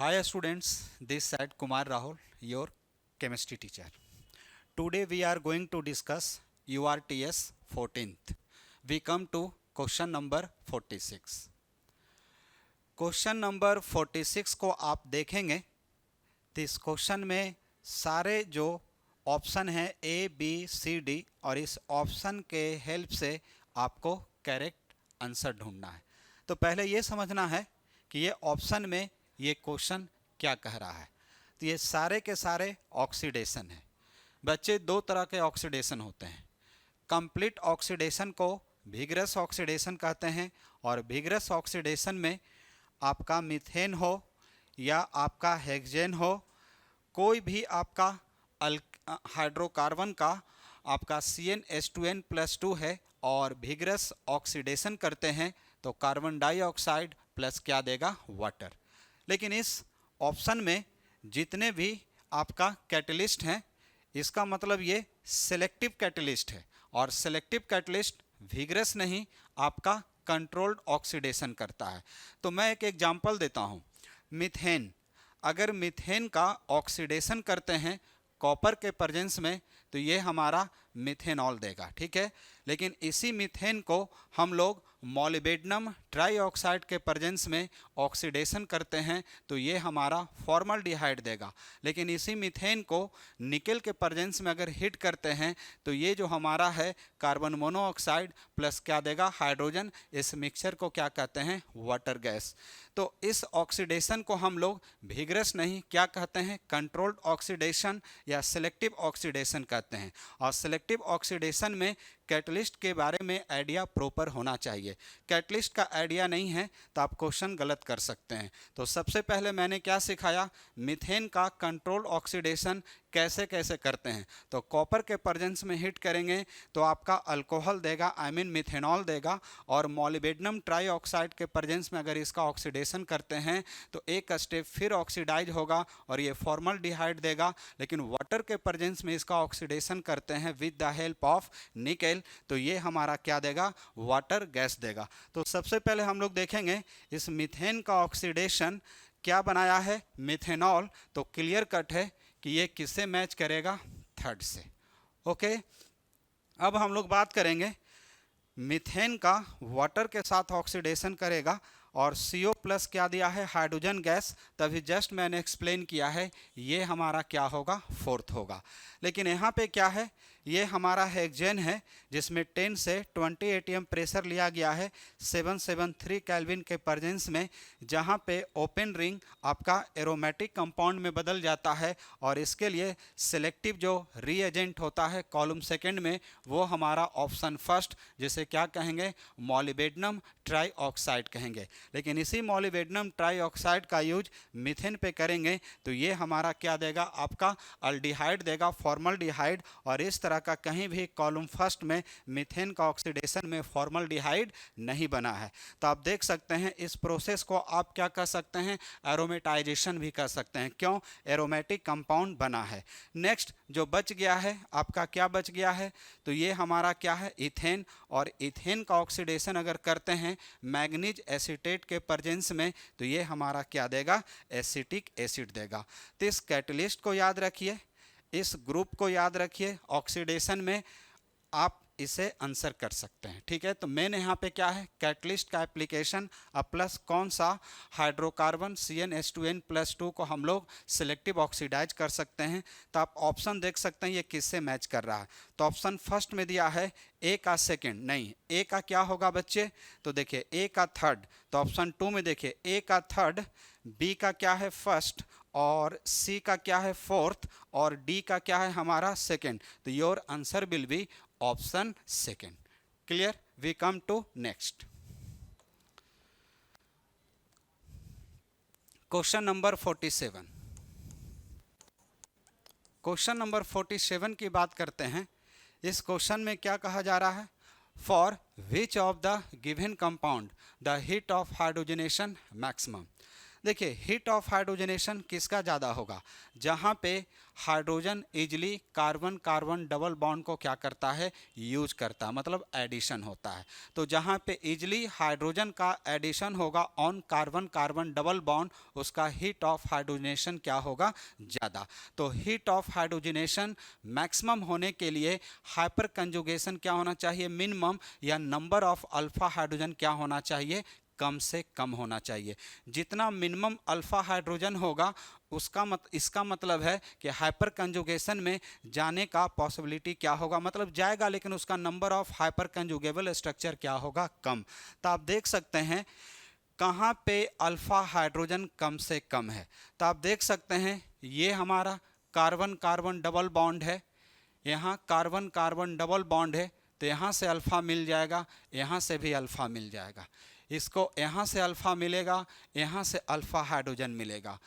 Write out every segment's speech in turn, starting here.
Hi students, this side Kumar Rahul, your chemistry teacher. Today we are going to discuss URTS 14th. We come to question number 46. Question number 46 को आप देखेंगे तो इस question में सारे जो option हैं ए बी सी डी और इस ऑप्शन के हेल्प से आपको करेक्ट आंसर ढूंढना है। तो पहले ये समझना है कि ये ऑप्शन में ये क्वेश्चन क्या कह रहा है। तो ये सारे के सारे ऑक्सीडेशन है। बच्चे दो तरह के ऑक्सीडेशन होते हैं। कंप्लीट ऑक्सीडेशन को विगरस ऑक्सीडेशन कहते हैं और विगरस ऑक्सीडेशन में आपका मीथेन हो या आपका हेक्सेन हो, कोई भी आपका हाइड्रोकार्बन का आपका CnH2n+2 है और विगरस ऑक्सीडेशन करते हैं तो कार्बन डाइऑक्साइड प्लस क्या देगा, वाटर। लेकिन इस ऑप्शन में जितने भी आपका कैटलिस्ट हैं, इसका मतलब ये सेलेक्टिव कैटलिस्ट है और सेलेक्टिव कैटलिस्ट विगरस नहीं, आपका कंट्रोल्ड ऑक्सीडेशन करता है। तो मैं एक एग्जांपल देता हूँ। मीथेन, अगर मीथेन का ऑक्सीडेशन करते हैं कॉपर के प्रेजेंस में तो ये हमारा मिथेनॉल देगा, ठीक है। लेकिन इसी मीथेन को हम लोग मॉलिबेडनम ट्राईऑक्साइड के प्रेजेंस में ऑक्सीडेशन करते हैं तो ये हमारा फॉर्मल्डिहाइड देगा। लेकिन इसी मीथेन को निकेल के प्रेजेंस में अगर हीट करते हैं तो ये जो हमारा है कार्बन मोनोऑक्साइड प्लस क्या देगा, हाइड्रोजन। इस मिक्सचर को क्या कहते हैं, वाटर गैस। तो इस ऑक्सीडेशन को हम लोग विगरस नहीं क्या कहते हैं, कंट्रोल्ड ऑक्सीडेशन या सेलेक्टिव ऑक्सीडेशन कहते हैं। और सेलेक्टिव ऑक्सीडेशन में कैटलिस्ट के बारे में आइडिया प्रॉपर होना चाहिए। कैटलिस्ट का आइडिया नहीं है तो आप क्वेश्चन गलत कर सकते हैं। तो सबसे पहले मैंने क्या सिखाया, मीथेन का कंट्रोल ऑक्सीडेशन कैसे कैसे करते हैं। तो कॉपर के प्रेजेंस में हीट करेंगे तो आपका अल्कोहल देगा, आई मीन मिथेनॉल देगा। और मॉलिबेडनम ट्राईऑक्साइड के प्रेजेंस में अगर इसका ऑक्सीडेशन करते हैं तो एक स्टेप फिर ऑक्सीडाइज होगा और ये फॉर्मल्डिहाइड देगा। लेकिन वाटर के प्रेजेंस में इसका ऑक्सीडेशन करते हैं with the help of nickel तो ये हमारा क्या देगा, वाटर गैस देगा। तो सबसे पहले हम लोग देखेंगे इस मीथेन का ऑक्सीडेशन क्या बनाया है, मिथेनॉल। तो क्लियर कट है कि ये किससे मैच करेगा, थर्ड से। ओके, अब हम लोग बात करेंगे मीथेन का वाटर के साथ ऑक्सीडेशन करेगा और CO+ क्या दिया है, हाइड्रोजन गैस। तभी जस्ट मैंने एक्सप्लेन किया है ये हमारा क्या होगा, फोर्थ होगा। लेकिन यहाँ पे क्या है, ये हमारा हेक्सेन है जिसमें 10 से 20 atm प्रेशर लिया गया है 773 केल्विन के प्रेजेंस में, जहाँ पे ओपन रिंग आपका एरोमेटिक कंपाउंड में बदल जाता है। और इसके लिए सेलेक्टिव जो रीएजेंट होता है कॉलम सेकंड में वो हमारा ऑप्शन फर्स्ट, जिसे क्या कहेंगे, मॉलिबेडनम ट्राईऑक्साइड कहेंगे। लेकिन इसी मॉलिबेडनम ट्राईऑक्साइड का यूज मीथेन पे करेंगे तो ये हमारा क्या देगा, आपका अल्डिहाइड देगा, फॉर्मल्डिहाइड। और इस तरह का कहीं भी कॉलम फर्स्ट में मीथेन का ऑक्सीडेशन में फॉर्मल्डिहाइड नहीं बना है। तो आप देख सकते हैं इस प्रोसेस को आप क्या कर सकते हैं, एरोमेटाइजेशन भी कर सकते हैं। क्यों, एरोमेटिक कंपाउंड बना है। नेक्स्ट जो बच गया है आपका, क्या बच गया है, तो ये हमारा क्या है, इथेन। और इथेन का ऑक्सीडेशन अगर करते हैं मैग्नीज एसीटेट के प्रेजेंस में तो ये हमारा क्या देगा, एसिटिक एसिड देगा। तो इस कैटलिस्ट को याद रखिए, इस ग्रुप को याद रखिए, ऑक्सीडेशन में आप इसे आंसर कर सकते हैं, ठीक है। तो मैंने यहाँ पे क्या है, कैटलिस्ट का एप्लीकेशन प्लस कौन सा, हाइड्रोकार्बन CnH2n+2 को हम लोग सिलेक्टिव ऑक्सीडाइज कर सकते हैं। तो आप ऑप्शन देख सकते हैं ये किससे मैच कर रहा है। तो ऑप्शन फर्स्ट में दिया है ए का सेकंड, नहीं ए का क्या होगा बच्चे, तो देखिए ए का थर्ड। तो ऑप्शन 2 में देखिए ए का थर्ड, बी का क्या है फर्स्ट, और सी का क्या है फोर्थ, और डी का क्या है हमारा सेकंड। तो your answer will be option second. Clear, we come to next question number 47। Question number 47 की बात करते हैं। इस क्वेश्चन में क्या कहा जा रहा है, for which of the given compound the heat of hydrogenation maximum. देखिए हीट ऑफ हाइड्रोजनेशन किसका ज़्यादा होगा, जहाँ पे hydrogen easily carbon carbon double bond को क्या करता है, यूज करता है, मतलब एडिशन होता है। तो जहाँ पे इजली हाइड्रोजन का एडिशन होगा on carbon carbon double bond, उसका हीट ऑफ हाइड्रोजनेशन क्या होगा, ज़्यादा। तो हीट ऑफ हाइड्रोजनेशन मैक्सिमम होने के लिए हाइपर कंजुगेशन क्या होना चाहिए, मिनिमम, या नंबर ऑफ अल्फा हाइड्रोजन क्या होना चाहिए, कम से कम होना चाहिए। जितना मिनिमम अल्फा हाइड्रोजन होगा इसका मतलब है कि हाइपर कंजुगेशन में जाने का पॉसिबिलिटी क्या होगा, मतलब जाएगा लेकिन उसका नंबर ऑफ हाइपर कंजुगेबल स्ट्रक्चर क्या होगा, कम। तो आप देख सकते हैं कहाँ पे अल्फा हाइड्रोजन कम से कम है। तो आप देख सकते हैं ये हमारा कार्बन कार्बन डबल बॉन्ड है, यहाँ कार्बन कार्बन डबल बॉन्ड है, तो यहाँ से अल्फ़ा मिल जाएगा, यहाँ से भी अल्फ़ा मिल जाएगा, इसको यहाँ से अल्फ़ा मिलेगा, यहाँ से अल्फ़ा हाइड्रोजन मिलेगा।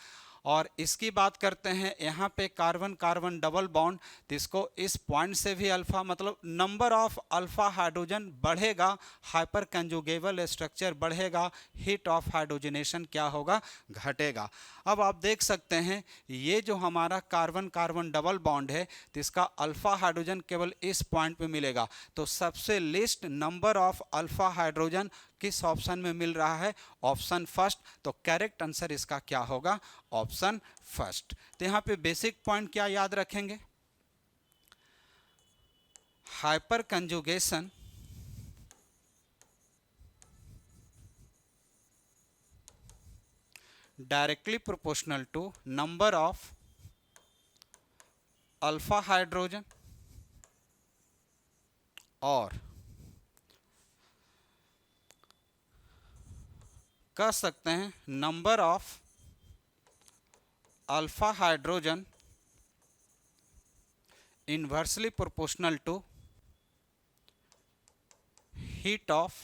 और इसकी बात करते हैं यहाँ पे कार्बन कार्बन डबल बॉन्ड, तो इसको इस पॉइंट से भी अल्फ़ा, मतलब नंबर ऑफ अल्फ़ा हाइड्रोजन बढ़ेगा, हाइपर कंजुगेबल स्ट्रक्चर बढ़ेगा, हीट ऑफ हाइड्रोजनेशन क्या होगा, घटेगा। अब आप देख सकते हैं ये जो हमारा कार्बन कार्बन डबल बॉन्ड है, तो इसका अल्फ़ा हाइड्रोजन केवल इस पॉइंट पे मिलेगा। तो सबसे list number of alpha hydrogen किस ऑप्शन में मिल रहा है, ऑप्शन फर्स्ट। तो करेक्ट आंसर इसका क्या होगा, ऑप्शन फर्स्ट। तो यहाँ पे बेसिक पॉइंट क्या याद रखेंगे, hyperconjugation directly proportional to number of alpha hydrogen और कह सकते हैं number of alpha hydrogen inversely proportional to heat of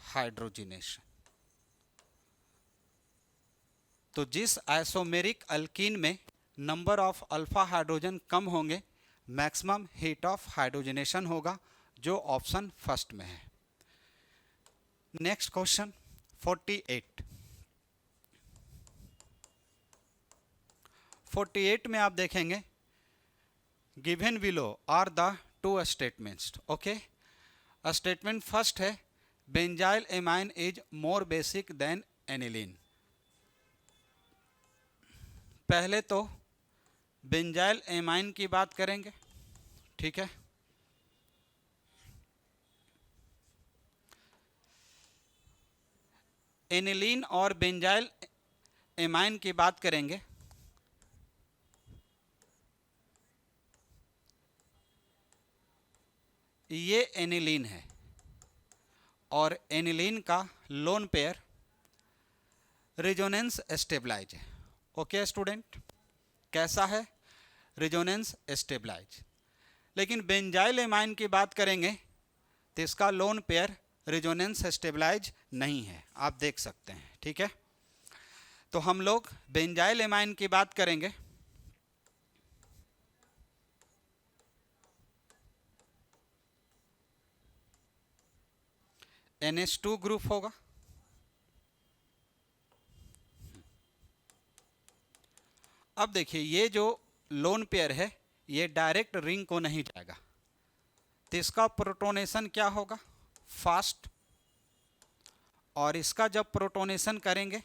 hydrogenation. तो जिस आइसोमेरिक अल्कीन में नंबर ऑफ अल्फा हाइड्रोजन कम होंगे, मैक्सिमम हीट ऑफ हाइड्रोजनेशन होगा, जो ऑप्शन फर्स्ट में है। नेक्स्ट क्वेश्चन 48 में आप देखेंगे given below are the two statements. Okay, statement first है benzyl amine is more basic than aniline. पहले तो बेंजाइल एमाइन की बात करेंगे, ठीक है। एनिलीन और बेंजाइल एमाइन की बात करेंगे, ये एनिलीन है और एनिलीन का लोन पेयर रेजोनेंस स्टेबलाइज है। ओके स्टूडेंट, कैसा है, रेजोनेंस स्टेबलाइज। लेकिन बेंजाइल एमाइन की बात करेंगे तो इसका लोन पेयर रेजोनेंस स्टेबलाइज नहीं है, आप देख सकते हैं, ठीक है। तो हम लोग बेंजाइल एमाइन की बात करेंगे, NH2 ग्रुप होगा, अब देखिए ये जो लोन पेयर है ये डायरेक्ट रिंग को नहीं जाएगा, तो इसका प्रोटोनेशन क्या होगा, फास्ट, और इसका जब प्रोटोनेशन करेंगे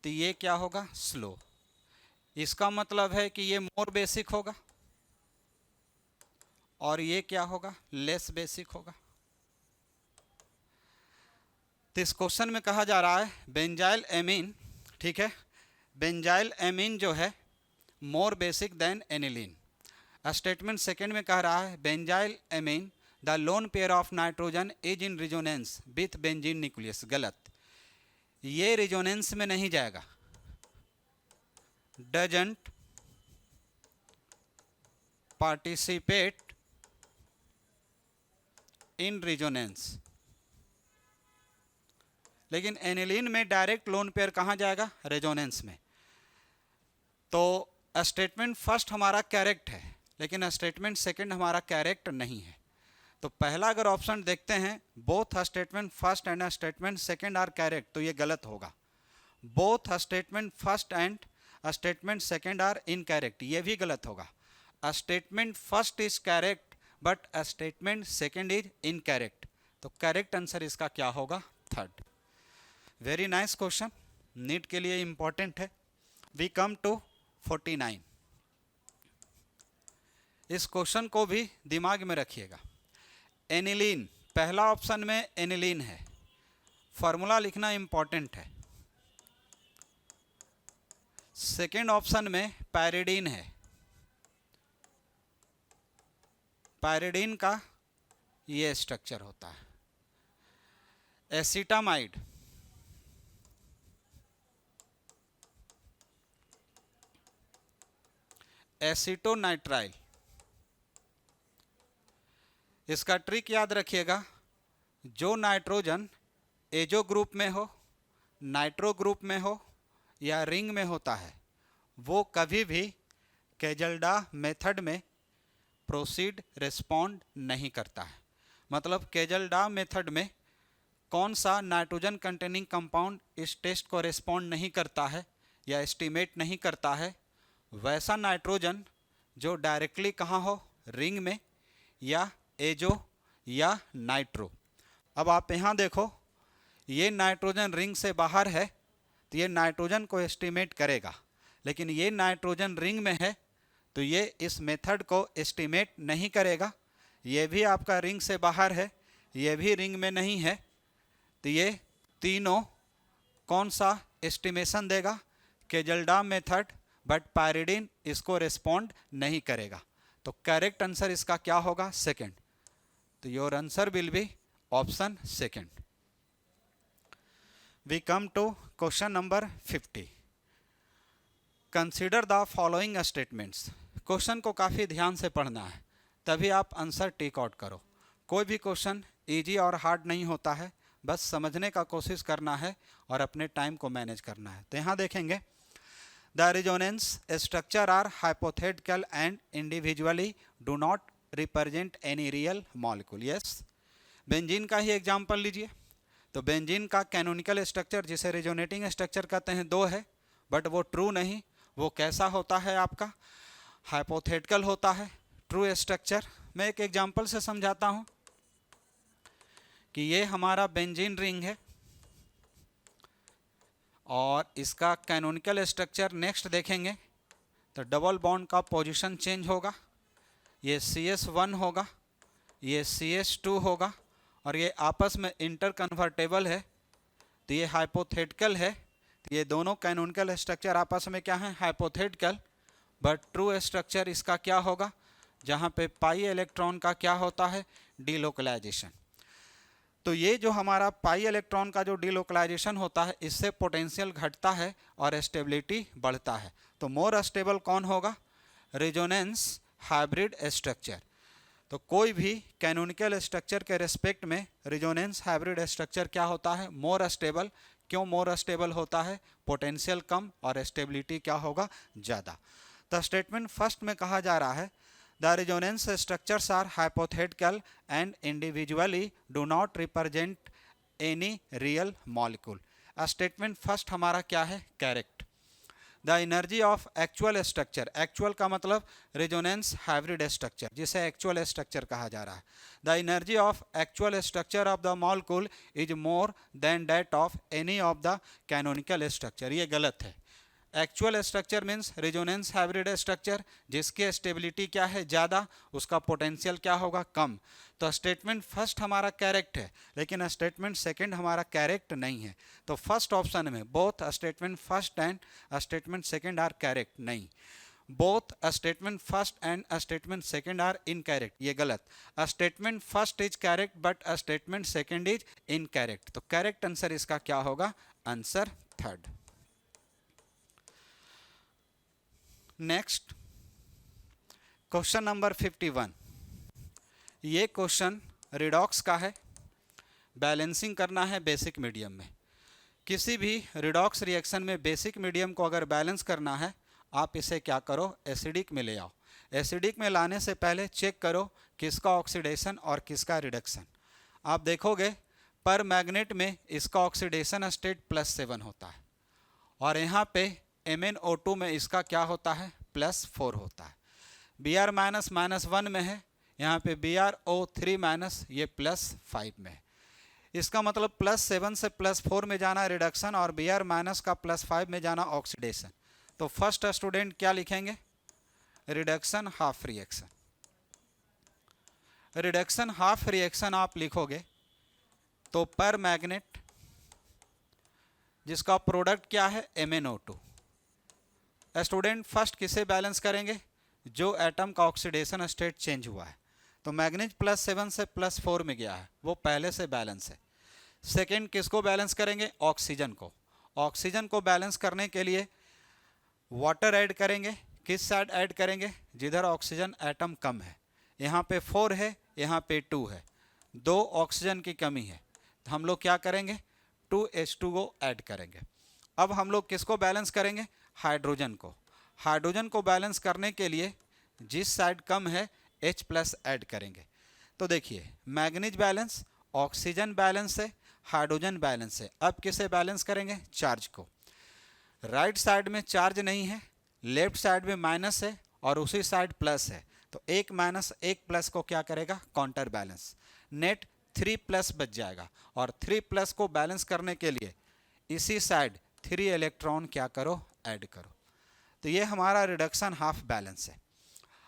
तो ये क्या होगा, स्लो। इसका मतलब है कि ये मोर बेसिक होगा और ये क्या होगा, लेस बेसिक होगा। तो इस क्वेश्चन में कहा जा रहा है बेंजाइल एमीन, ठीक है, बेंजाइल एमीन जो है more basic than aniline. Statement second में कह रहा है benzyl amine the lone pair of nitrogen is in resonance with benzene nucleus. गलत, ये रिजोनेंस में नहीं जाएगा, डजंट पार्टिसिपेट इन रिजोनेंस। लेकिन एनिलीन में डायरेक्ट लोन पेयर कहाँ जाएगा, रेजोनेंस में। तो स्टेटमेंट फर्स्ट हमारा करेक्ट है लेकिन स्टेटमेंट सेकंड हमारा करेक्ट नहीं है। तो पहला अगर ऑप्शन देखते हैं both statement first and statement second are correct, तो ये गलत होगा। Both statement first and statement second are incorrect, ये भी गलत होगा। Statement first is correct but statement second is incorrect, तो करेक्ट आंसर इसका क्या होगा? Third. Very nice question, NEET के लिए इंपॉर्टेंट है। We come to 49। इस क्वेश्चन को भी दिमाग में रखिएगा। एनिलीन, पहला ऑप्शन में एनिलीन है, फॉर्मूला लिखना इंपॉर्टेंट है। सेकेंड ऑप्शन में पैरिडीन है, पैरिडीन का ये स्ट्रक्चर होता है। एसिटामाइड, एसीटोनाइट्राइल, इसका ट्रिक याद रखिएगा, जो नाइट्रोजन एजो ग्रुप में हो, नाइट्रो ग्रुप में हो या रिंग में होता है, वो कभी भी केजल्डा मेथड में प्रोसीड रिस्पॉन्ड नहीं करता है। मतलब केजल्डा मेथड में कौन सा नाइट्रोजन कंटेनिंग कंपाउंड इस टेस्ट को रिस्पॉन्ड नहीं करता है या एस्टिमेट नहीं करता है, वैसा नाइट्रोजन जो डायरेक्टली कहाँ हो, रिंग में या एजो या नाइट्रो। अब आप यहाँ देखो, ये नाइट्रोजन रिंग से बाहर है तो ये नाइट्रोजन को एस्टिमेट करेगा, लेकिन ये नाइट्रोजन रिंग में है तो ये इस मेथड को एस्टिमेट नहीं करेगा। ये भी आपका रिंग से बाहर है, ये भी रिंग में नहीं है, तो ये तीनों कौन सा एस्टिमेशन देगा? केजल्डा मेथड, बट पैरिडीन इसको रिस्पॉन्ड नहीं करेगा। तो करेक्ट आंसर इसका क्या होगा? सेकंड। तो your answer will be option second. We come to question number 50। Consider the following statements. Question को काफ़ी ध्यान से पढ़ना है, तभी आप आंसर टेक आउट करो। कोई भी क्वेश्चन इजी और हार्ड नहीं होता है, बस समझने का कोशिश करना है और अपने टाइम को मैनेज करना है। तो यहाँ देखेंगे, the resonance structure are hypothetical and individually do not represent any real molecule. Yes, benzene का ही एग्जाम्पल लीजिए। तो बेंजीन का कैनोनिकल स्ट्रक्चर, जिसे रेजोनेटिंग स्ट्रक्चर कहते हैं, 2 है, बट वो ट्रू नहीं। वो कैसा होता है? आपका हाइपोथेटिकल होता है। ट्रू स्ट्रक्चर मैं एक एग्जांपल से समझाता हूं कि ये हमारा बेंजीन रिंग है और इसका कैनोनिकल स्ट्रक्चर नेक्स्ट देखेंगे तो डबल बॉन्ड का पोजीशन चेंज होगा। ये CS1 होगा, ये CS2 होगा और ये आपस में इंटर कन्वर्टेबल है, तो ये हाइपोथेटिकल है। तो ये दोनों कैनोनिकल स्ट्रक्चर आपस में क्या है? हाइपोथेटिकल। बट ट्रू स्ट्रक्चर इसका क्या होगा? जहाँ पे पाई इलेक्ट्रॉन का क्या होता है? डीलोकलाइजेशन। तो ये जो हमारा पाई इलेक्ट्रॉन का जो डीलोकलाइजेशन होता है, इससे पोटेंशियल घटता है और स्टेबिलिटी बढ़ता है। तो मोर स्टेबल कौन होगा? Resonance hybrid structure. तो कोई भी कैनोनिकल स्ट्रक्चर के रेस्पेक्ट में रेजोनेंस हाइब्रिड स्ट्रक्चर क्या होता है? More stable. क्यों मोर स्टेबल होता है? पोटेंशियल कम और स्टेबिलिटी क्या होगा? ज़्यादा। तो स्टेटमेंट फर्स्ट में कहा जा रहा है, the resonance structures are hypothetical and individually do not represent any real molecule. Statement first हमारा क्या है? Correct. The energy of actual structure, actual का मतलब रेजोनेंस हाइब्रिड स्ट्रक्चर, जिसे एक्चुअल स्ट्रक्चर कहा जा रहा है। The energy of actual structure of the molecule is more than that of any of the canonical structure. ये गलत है। Actual structure means resonance hybrid structure, जिसकी स्टेबिलिटी क्या है? ज़्यादा, उसका पोटेंशियल क्या होगा? कम। तो स्टेटमेंट फर्स्ट हमारा करेक्ट है, लेकिन स्टेटमेंट सेकंड हमारा करेक्ट नहीं है। तो फर्स्ट ऑप्शन में both statement first and statement second are correct, नहीं। Both statement first and statement second are incorrect, ये गलत। Statement first is correct but statement second is incorrect. तो करेक्ट आंसर इसका क्या होगा? Answer third. Next question number 51। ये question redox का है। बैलेंसिंग करना है बेसिक मीडियम में। किसी भी रिडॉक्स रिएक्शन में बेसिक मीडियम को अगर बैलेंस करना है, आप इसे क्या करो? एसिडिक में ले आओ। एसिडिक में लाने से पहले चेक करो किसका ऑक्सीडेशन और किसका रिडक्शन। आप देखोगे पर मैग्नेट में इसका ऑक्सीडेशन स्टेट +7 होता है और यहाँ पे MnO2 में इसका क्या होता है, +4 होता है। Br माइनस -1 में है, यहाँ पे BrO3 माइनस ये +5 में है। इसका मतलब +7 से +4 में जाना रिडक्शन और Br माइनस का +5 में जाना ऑक्सीडेशन। तो फर्स्ट स्टूडेंट क्या लिखेंगे, reduction half reaction. Reduction half reaction आप लिखोगे तो पर मैग्नेट जिसका प्रोडक्ट क्या है MnO2। स्टूडेंट फर्स्ट किसे बैलेंस करेंगे, जो एटम का ऑक्सीडेशन स्टेट चेंज हुआ है। तो मैग्नीज +7 से +4 में गया है, वो पहले से बैलेंस है। सेकेंड किसको बैलेंस करेंगे, ऑक्सीजन को। ऑक्सीजन को बैलेंस करने के लिए वाटर ऐड करेंगे। किस साइड ऐड करेंगे, जिधर ऑक्सीजन एटम कम है। यहाँ पे 4 है, यहाँ पे 2 है, 2 ऑक्सीजन की कमी है, तो हम लोग क्या करेंगे, 2H2O ऐड करेंगे। अब हम लोग किसको बैलेंस करेंगे, हाइड्रोजन को। हाइड्रोजन को बैलेंस करने के लिए जिस साइड कम है H+ ऐड करेंगे। तो देखिए मैग्नीज बैलेंस, ऑक्सीजन बैलेंस है, हाइड्रोजन बैलेंस है। अब किसे बैलेंस करेंगे, चार्ज को। राइट साइड में चार्ज नहीं है, लेफ्ट साइड में माइनस है और उसी साइड प्लस है, तो एक माइनस एक प्लस को क्या करेगा, काउंटर बैलेंस। नेट 3+ बच जाएगा और 3+ को बैलेंस करने के लिए इसी साइड 3 इलेक्ट्रॉन क्या करो, ऐड करो। तो ये हमारा रिडक्शन हाफ बैलेंस है।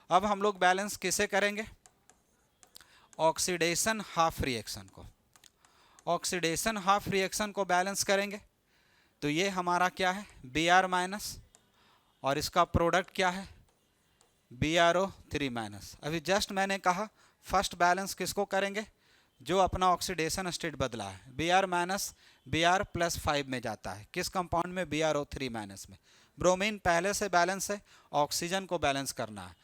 अब हम लोग बैलेंस किसे करेंगे, ऑक्सीडेशन हाफ रिएक्शन को। ऑक्सीडेशन हाफ रिएक्शन को बैलेंस करेंगे तो ये हमारा क्या है, Br माइनस और इसका प्रोडक्ट क्या है, BrO3 माइनस। अभी जस्ट मैंने कहा फर्स्ट बैलेंस किसको करेंगे, जो अपना ऑक्सीडेशन स्टेट बदला है। Br माइनस Br +5 में जाता है, किस कंपाउंड में, BrO3 माइनस में। ब्रोमीन पहले से बैलेंस है, ऑक्सीजन को बैलेंस करना है।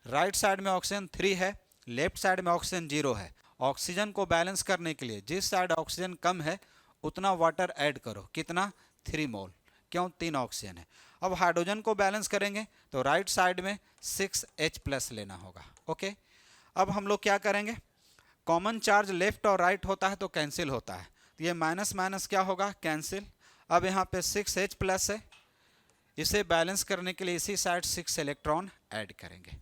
राइट साइड में ऑक्सीजन 3 है, लेफ्ट साइड में ऑक्सीजन 0 है। ऑक्सीजन को बैलेंस करने के लिए जिस साइड ऑक्सीजन कम है उतना वाटर ऐड करो, कितना, 3 मोल, क्यों, 3 ऑक्सीजन है। अब हाइड्रोजन को बैलेंस करेंगे तो राइट साइड में 6H+ लेना होगा। ओके, अब हम लोग क्या करेंगे, कॉमन चार्ज लेफ्ट और राइट होता है तो कैंसिल होता है, तो ये माइनस माइनस क्या होगा, कैंसिल। अब यहाँ पे 6H+ है, इसे बैलेंस करने के लिए इसी साइड 6 इलेक्ट्रॉन ऐड करेंगे।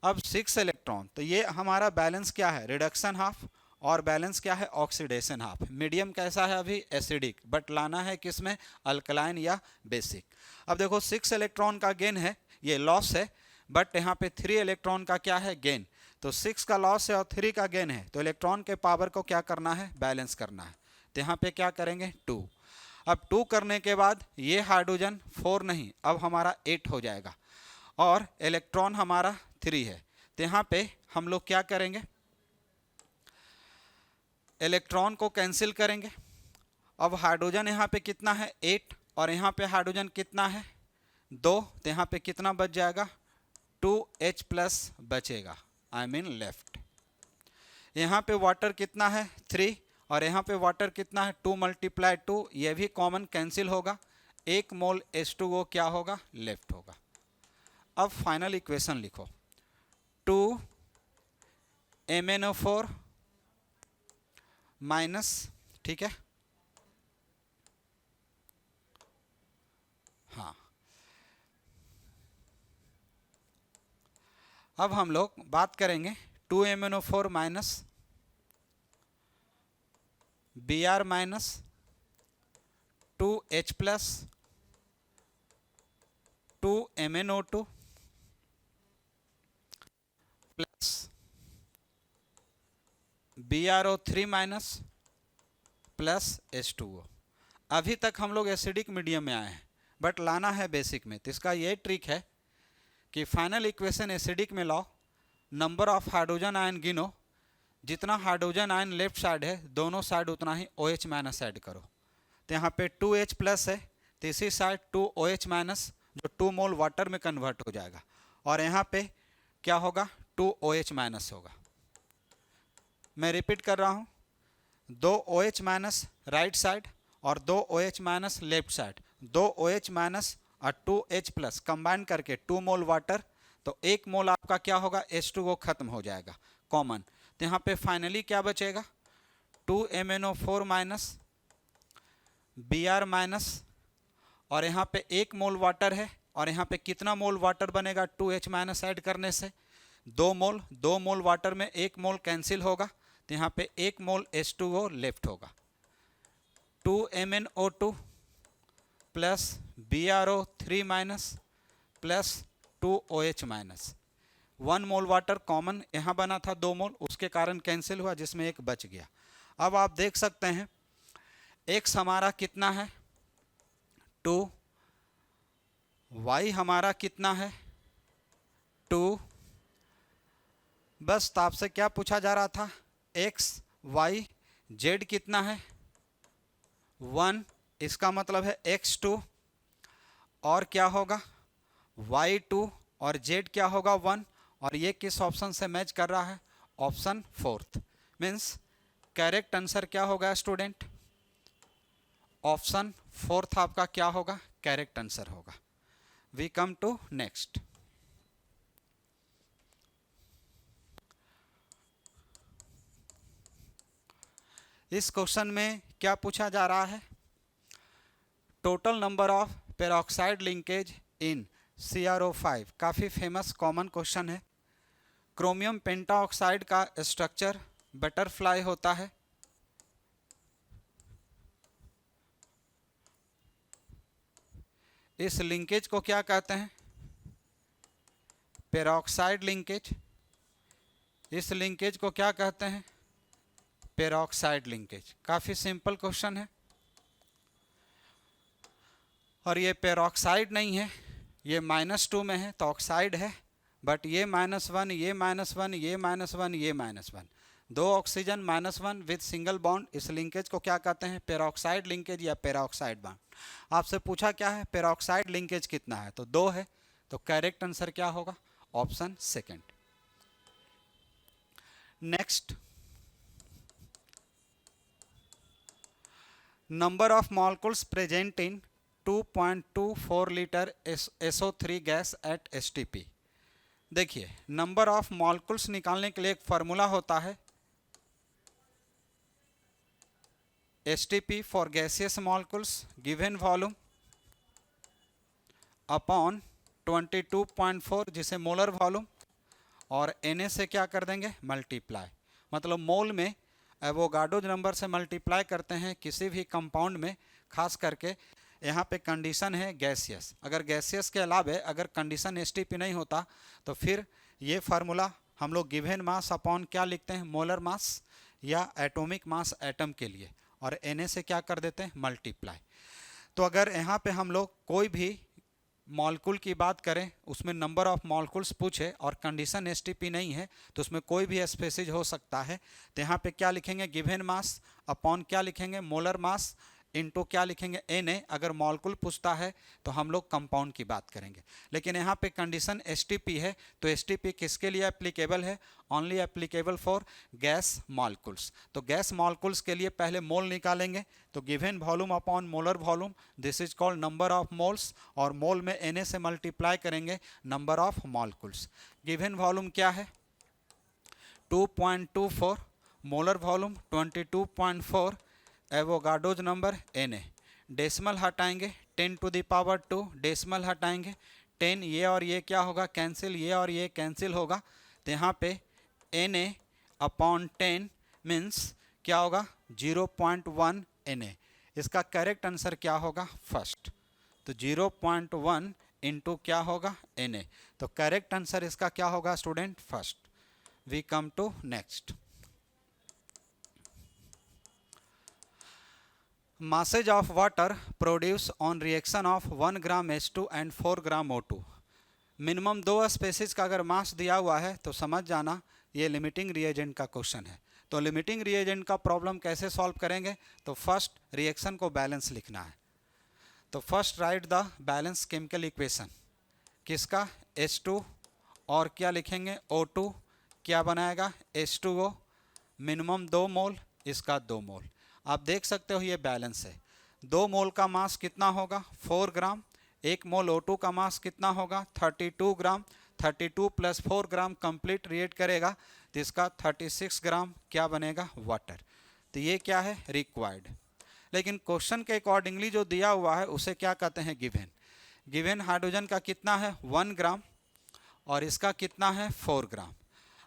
अब 6 इलेक्ट्रॉन, तो ये हमारा बैलेंस क्या है, रिडक्शन हाफ, और बैलेंस क्या है, ऑक्सीडेशन हाफ। मीडियम कैसा है, अभी एसिडिक, बट लाना है किसमें, अल्कलाइन या बेसिक। अब देखो 6 इलेक्ट्रॉन का गेन है, ये लॉस है, बट यहाँ पे 3 इलेक्ट्रॉन का क्या है, गेन। तो 6 का लॉस है और 3 का गेन है, तो इलेक्ट्रॉन के पावर को क्या करना है, बैलेंस करना है। तो यहाँ पे क्या करेंगे, 2। अब 2 करने के बाद ये हाइड्रोजन 4 नहीं, अब हमारा 8 हो जाएगा और इलेक्ट्रॉन हमारा 3 है। तो यहाँ पे हम लोग क्या करेंगे, इलेक्ट्रॉन को कैंसिल करेंगे। अब हाइड्रोजन यहाँ पे कितना है, 8, और यहाँ पे हाइड्रोजन कितना है, 2, तो यहाँ पे कितना बच जाएगा, 2H+ बचेगा, आई मीन लेफ्ट। यहाँ पे वाटर कितना है, 3, और यहाँ पे वाटर कितना है, 2 × 2, ये भी कॉमन कैंसिल होगा, 1 मोल H2O क्या होगा, लेफ्ट होगा। अब फाइनल इक्वेशन लिखो, 2 MnO4 माइनस, ठीक है, हाँ। अब हम लोग बात करेंगे 2 MnO4 minus Br minus 2H+ 2 MnO2 plus BrO3 minus plus H2O। अभी तक हम लोग एसिडिक मीडियम में आए हैं, बट लाना है बेसिक में। तो इसका ये ट्रिक है कि फाइनल इक्वेशन एसिडिक में लाओ, नंबर ऑफ हाइड्रोजन आयन गिनो, जितना हाइड्रोजन आयन लेफ्ट साइड है दोनों साइड उतना ही OH- ऐड करो। तो यहाँ पे 2H+ है, तो इसी साइड 2OH- जो 2 मोल वाटर में कन्वर्ट हो जाएगा, और यहाँ पे क्या होगा, 2OH- होगा। मैं रिपीट कर रहा हूँ, 2 OH- राइट साइड और 2 OH- लेफ्ट साइड, 2 OH- और 2H+ कंबाइन करके 2 मोल वाटर, तो 1 मोल आपका क्या होगा, H2O खत्म हो जाएगा कॉमन। तो यहाँ पे फाइनली क्या बचेगा, 2 MnO4 माइनस Br माइनस और यहाँ पे 1 मोल वाटर है, और यहाँ पे कितना मोल वाटर बनेगा 2H माइनस ऐड करने से? 2 मोल वाटर में 1 मोल कैंसिल होगा, तो यहाँ पे 1 मोल H2O लेफ्ट होगा। 2MnO2 plus BrO3 minus plus 2OH minus. 1 मोल वाटर कॉमन यहाँ बना था 2 मोल, उसके कारण कैंसिल हुआ, जिसमें एक बच गया। अब आप देख सकते हैं x हमारा कितना है 2, y हमारा कितना है 2। बस तो आपसे क्या पूछा जा रहा था, x y z कितना है 1, इसका मतलब है x2, और क्या होगा y2, और z क्या होगा 1, और ये किस ऑप्शन से मैच कर रहा है? Option 4th। Means correct answer क्या होगा स्टूडेंट? ऑप्शन 4th आपका क्या होगा? करेक्ट आंसर होगा। We come to next. इस क्वेश्चन में क्या पूछा जा रहा है? Total number of peroxide linkage in CrO5। काफ़ी फेमस कॉमन क्वेश्चन है। क्रोमियम पेंटाऑक्साइड का स्ट्रक्चर बटरफ्लाई होता है। इस लिंकेज को क्या कहते हैं? Peroxide linkage. इस लिंकेज को क्या कहते हैं? Peroxide linkage. काफ़ी सिंपल क्वेश्चन है। और ये पेरोक्साइड नहीं है, ये -2 में है तो ऑक्साइड है, बट ये -1, ये -1, ये -1, ये -1, 2 ऑक्सीजन -1 विद सिंगल बॉन्ड। इस लिंकेज को क्या कहते हैं? पेरोक्साइड लिंकेज या पेरोक्साइड बॉन्ड। आपसे पूछा क्या है? पेरोक्साइड लिंकेज कितना है? तो 2 है, तो करेक्ट आंसर क्या होगा? Option 2nd। Next, number of molecules present in 2.24 litre SO3 gas at STP। देखिए, नंबर ऑफ मॉलिक्यूल्स निकालने के लिए एक फार्मूला होता है, STP for gaseous molecules given volume upon 22.4, जिसे मोलर वॉल्यूम, और Na से क्या कर देंगे? मल्टीप्लाई। मतलब मोल में एवोगाड्रो नंबर से मल्टीप्लाई करते हैं किसी भी कंपाउंड में, खास करके यहाँ पे कंडीशन है गैसियस। अगर गैसियस के अलावे अगर कंडीशन STP नहीं होता तो फिर ये फार्मूला हम लोग गिवन मास अपॉन क्या लिखते हैं? मोलर मास या एटॉमिक मास एटम के लिए, और Na से क्या कर देते हैं? मल्टीप्लाई। तो अगर यहाँ पे हम लोग कोई भी मॉलिक्यूल की बात करें, उसमें नंबर ऑफ मॉलिक्यूल्स पूछे और कंडीशन STP नहीं है, तो उसमें कोई भी स्पेसिज हो सकता है। तो यहाँ पे क्या लिखेंगे? गिवन मास अपॉन क्या लिखेंगे? मोलर मास इनटू क्या लिखेंगे? Na। अगर मॉलिक्यूल पूछता है तो हम लोग कंपाउंड की बात करेंगे, लेकिन यहाँ पे कंडीशन STP है, तो STP किसके लिए एप्लीकेबल है? Only applicable for gas molecules. तो गैस मॉलिक्यूल्स के लिए पहले मोल निकालेंगे, तो given volume upon molar volume, this is called number of moles, और मोल में Na से मल्टीप्लाई करेंगे number of molecules. Given volume क्या है? 2.24, molar volume 22.4, Avogadro's number Na। Decimal हटाएंगे 10 टू द पावर 2, डेसिमल हटाएंगे 10, ये और ये क्या होगा? कैंसिल, ये और ये कैंसिल होगा, तो यहाँ पे Na अपॉन 10 मीन्स क्या होगा? 0.1 Na। इसका करेक्ट आंसर क्या होगा? फर्स्ट। तो 0.1 इंटू क्या होगा? Na। तो करेक्ट आंसर इसका क्या होगा student? First. We come to next. masses of water produced on reaction of 1 gram H2 and 4 gram O2। Minimum 2 species का अगर मास दिया हुआ है तो समझ जाना ये लिमिटिंग रिएजेंट का क्वेश्चन है। तो लिमिटिंग रिएजेंट का प्रॉब्लम कैसे सॉल्व करेंगे? तो फर्स्ट रिएक्शन को बैलेंस लिखना है। तो first right the balance chemical equation. किसका? H2, और क्या लिखेंगे? O2। क्या बनाएगा? H2O। मिनिमम 2 मोल, इसका 2 मोल। आप देख सकते हो ये बैलेंस है। 2 मोल का मास कितना होगा? 4 ग्राम। 1 मोल O2 का मास कितना होगा? 32 ग्राम। 32 प्लस 4 ग्राम कंप्लीट रिएक्ट करेगा, तो इसका 36 ग्राम क्या बनेगा? वाटर। तो ये क्या है? रिक्वायर्ड। लेकिन क्वेश्चन के अकॉर्डिंगली जो दिया हुआ है उसे क्या कहते हैं, गिवन। गिवन हाइड्रोजन का कितना है 1 ग्राम और इसका कितना है 4 ग्राम।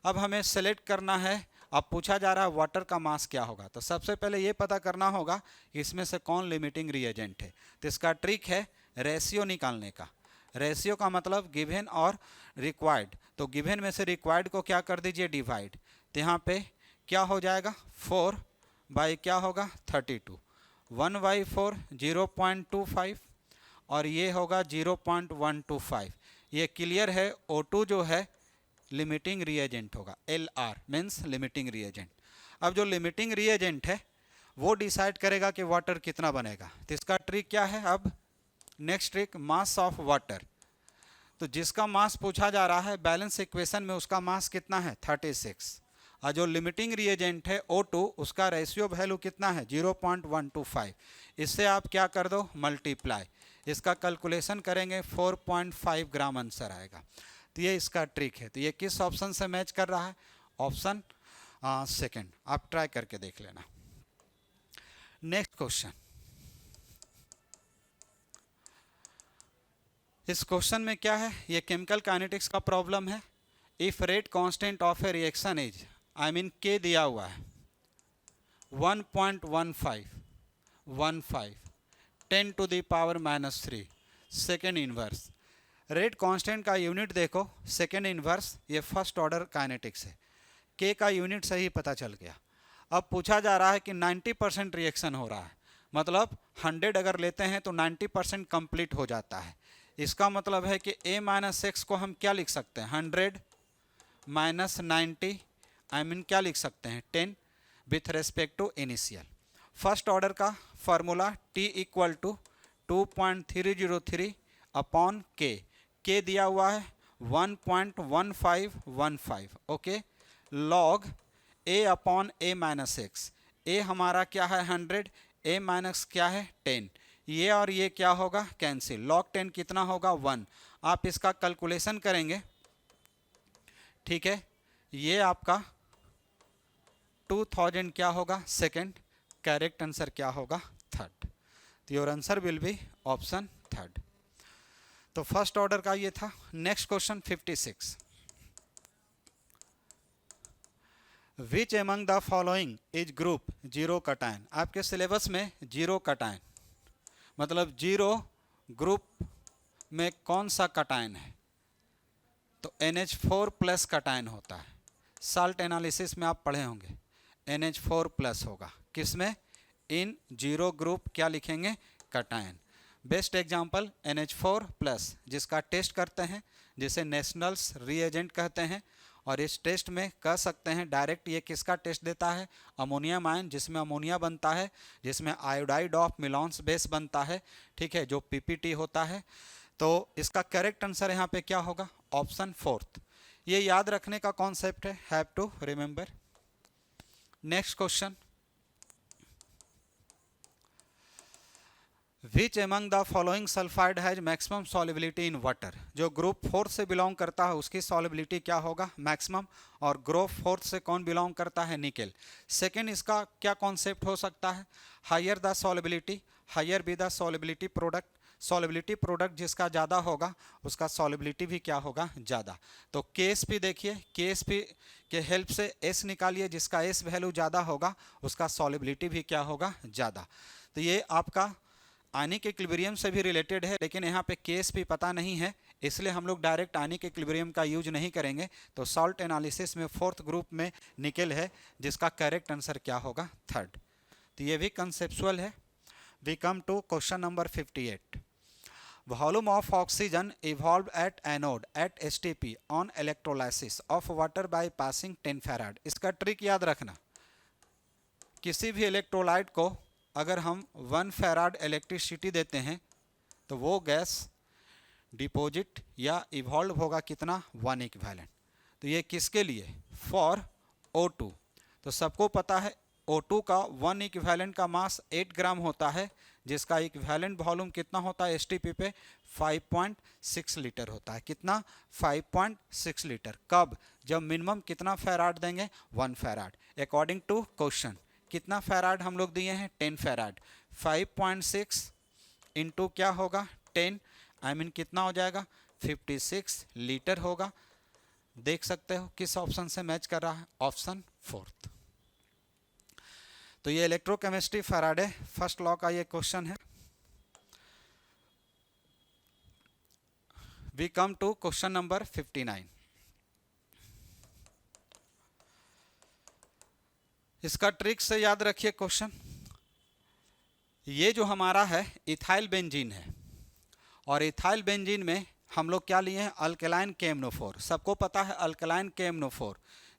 अब हमें सेलेक्ट करना है, अब पूछा जा रहा है वाटर का मास क्या होगा। तो सबसे पहले ये पता करना होगा कि इसमें से कौन लिमिटिंग रिएजेंट है। तो इसका ट्रिक है रेशियो निकालने का। रेशियो का मतलब गिवन और रिक्वायर्ड। तो गिवन में से रिक्वायर्ड को क्या कर दीजिए डिवाइड। तो यहाँ पे क्या हो जाएगा 4 बाई क्या होगा 32, 1 बाई 4 0.25 और ये होगा 0.125। ये क्लियर है O2 जो है लिमिटिंग रिएजेंट होगा, LR मीन्स लिमिटिंग रिएजेंट। अब जो लिमिटिंग रिएजेंट है वो डिसाइड करेगा कि वाटर कितना बनेगा। तो इसका ट्रिक क्या है, अब next trick mass of water. तो जिसका मास पूछा जा रहा है बैलेंस इक्वेशन में उसका मास कितना है 36 और जो लिमिटिंग रिएजेंट है O2 उसका रेशियो वैल्यू कितना है 0.125। इससे आप क्या कर दो मल्टीप्लाई, इसका कैलकुलेशन करेंगे 4.5 ग्राम आंसर आएगा। तो ये इसका ट्रिक है। तो ये किस ऑप्शन से मैच कर रहा है, ऑप्शन सेकंड। आप ट्राई करके देख लेना। नेक्स्ट क्वेश्चन, इस क्वेश्चन में क्या है, ये केमिकल काइनेटिक्स का प्रॉब्लम है। If rate constant of a reaction is K दिया हुआ है 1.15 10 to the power -3 second inverse. Rate constant का यूनिट देखो सेकेंड इनवर्स, ये फर्स्ट ऑर्डर काइनेटिक्स है। K का यूनिट सही पता चल गया। अब पूछा जा रहा है कि 90% रिएक्शन हो रहा है, मतलब 100 अगर लेते हैं तो 90% कंप्लीट हो जाता है। इसका मतलब है कि A - X को हम क्या लिख सकते हैं 100 - 90 क्या लिख सकते हैं 10 with respect to initial. First order का formula T = 2.303 upon K। K दिया हुआ है 1.1515 okay, log A upon A - X। A हमारा क्या है 100, A - क्या है 10, ये और ये क्या होगा कैंसिल, लॉग 10 कितना होगा 1। आप इसका कैलकुलेशन करेंगे, ठीक है, ये आपका 2000 क्या होगा सेकेंड, करेक्ट आंसर क्या होगा थर्ड। तो your answer will be option third. तो फर्स्ट ऑर्डर का ये था। Next question 56, which among the following is group zero cation. आपके सिलेबस में जीरो कटायन मतलब जीरो ग्रुप में कौन सा कटायन है, तो NH4+ कटायन होता है। साल्ट एनालिसिस में आप पढ़े होंगे NH4+ होगा, किसमें, इन जीरो ग्रुप क्या लिखेंगे कटायन। बेस्ट एग्जांपल NH4+, जिसका टेस्ट करते हैं जिसे नेशनल्स रीएजेंट कहते हैं। और इस टेस्ट में कह सकते हैं डायरेक्ट ये किसका टेस्ट देता है, अमोनियम आयन, जिसमें अमोनिया बनता है, जिसमें आयोडाइड ऑफ मिलॉन्स बेस बनता है, ठीक है, जो PPT होता है। तो इसका करेक्ट आंसर यहाँ पे क्या होगा ऑप्शन फोर्थ। ये याद रखने का कॉन्सेप्ट है, have to remember. Next question, which among the following sulphide has maximum solubility in water. जो ग्रुप 4 से बिलोंग करता है उसकी सॉल्युबिलिटी क्या होगा मैक्सिमम, और ग्रुप 4 से कौन बिलोंग करता है निकेल। सेकेंड इसका क्या कॉन्सेप्ट हो सकता है, higher the solubility higher be the solubility product. Solubility product जिसका ज़्यादा होगा उसका सॉल्युबिलिटी भी क्या होगा ज़्यादा। तो KSP देखिए, KSP के हेल्प से S निकालिए, जिसका S वैल्यू ज़्यादा होगा उसका सॉल्युबिलिटी भी क्या होगा ज़्यादा। तो ये आपका आयनिक इक्विलिब्रियम से भी रिलेटेड है, लेकिन यहाँ पे KSP पता नहीं है, इसलिए हम लोग डायरेक्ट आयनिक इक्विलिब्रियम का यूज नहीं करेंगे। तो सॉल्ट एनालिसिस में फोर्थ ग्रुप में निकेल है, जिसका करेक्ट आंसर क्या होगा थर्ड। तो ये भी कंसेप्चुअल है। We come to question number 58, volume of oxygen evolve at anode at STP on electrolysis of water by passing 10 faraday. इसका ट्रिक याद रखना, किसी भी इलेक्ट्रोलाइट को अगर हम 1 फैराड इलेक्ट्रिसिटी देते हैं तो वो गैस डिपॉजिट या इवॉल्व होगा कितना 1 इक्विवेलेंट। तो ये किसके लिए, फॉर O2। तो सबको पता है O2 का 1 इक्विवेलेंट का मास 8 ग्राम होता है, जिसका इक्विवेलेंट वॉल्यूम कितना होता है STP पे 5.6 लीटर होता है। कितना 5.6 लीटर। कब, जब मिनिमम कितना फैराड देंगे 1 फैराड। अकॉर्डिंग टू क्वेश्चन कितना फैराड हम लोग दिए हैं 10 फैराड। 5.6 इंटू क्या होगा 10, आई मीन कितना हो जाएगा 56 लीटर होगा। देख सकते हो किस ऑप्शन से मैच कर रहा है, ऑप्शन फोर्थ। तो ये इलेक्ट्रोकेमिस्ट्री फैराडे फर्स्ट लॉ का ये क्वेश्चन है। We come to question number 59। इसका ट्रिक से याद रखिए क्वेश्चन। ये जो हमारा है इथाइल बेंजीन है, और इथाइल बेंजीन में हम लोग क्या लिए हैं, अल्कलाइन KMnO4। सबको पता है अल्कलाइन KMnO4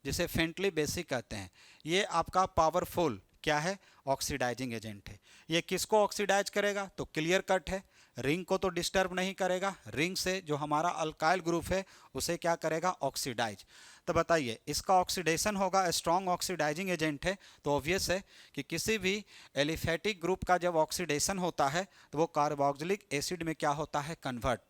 जिसे फेंटली बेसिक कहते हैं, ये आपका पावरफुल क्या है, ऑक्सीडाइजिंग एजेंट है। ये किसको ऑक्सीडाइज करेगा, तो क्लियर कट है, रिंग को तो डिस्टर्ब नहीं करेगा, रिंग से जो हमारा अल्काइल ग्रुप है उसे क्या करेगा, ऑक्सीडाइज। तो बताइए इसका ऑक्सीडेशन होगा, स्ट्रॉन्ग ऑक्सीडाइजिंग एजेंट है, तो ऑब्वियस है कि किसी भी एलिफेटिक ग्रुप का जब ऑक्सीडेशन होता है तो वो कार्बोक्सिलिक एसिड में क्या होता है, कन्वर्ट।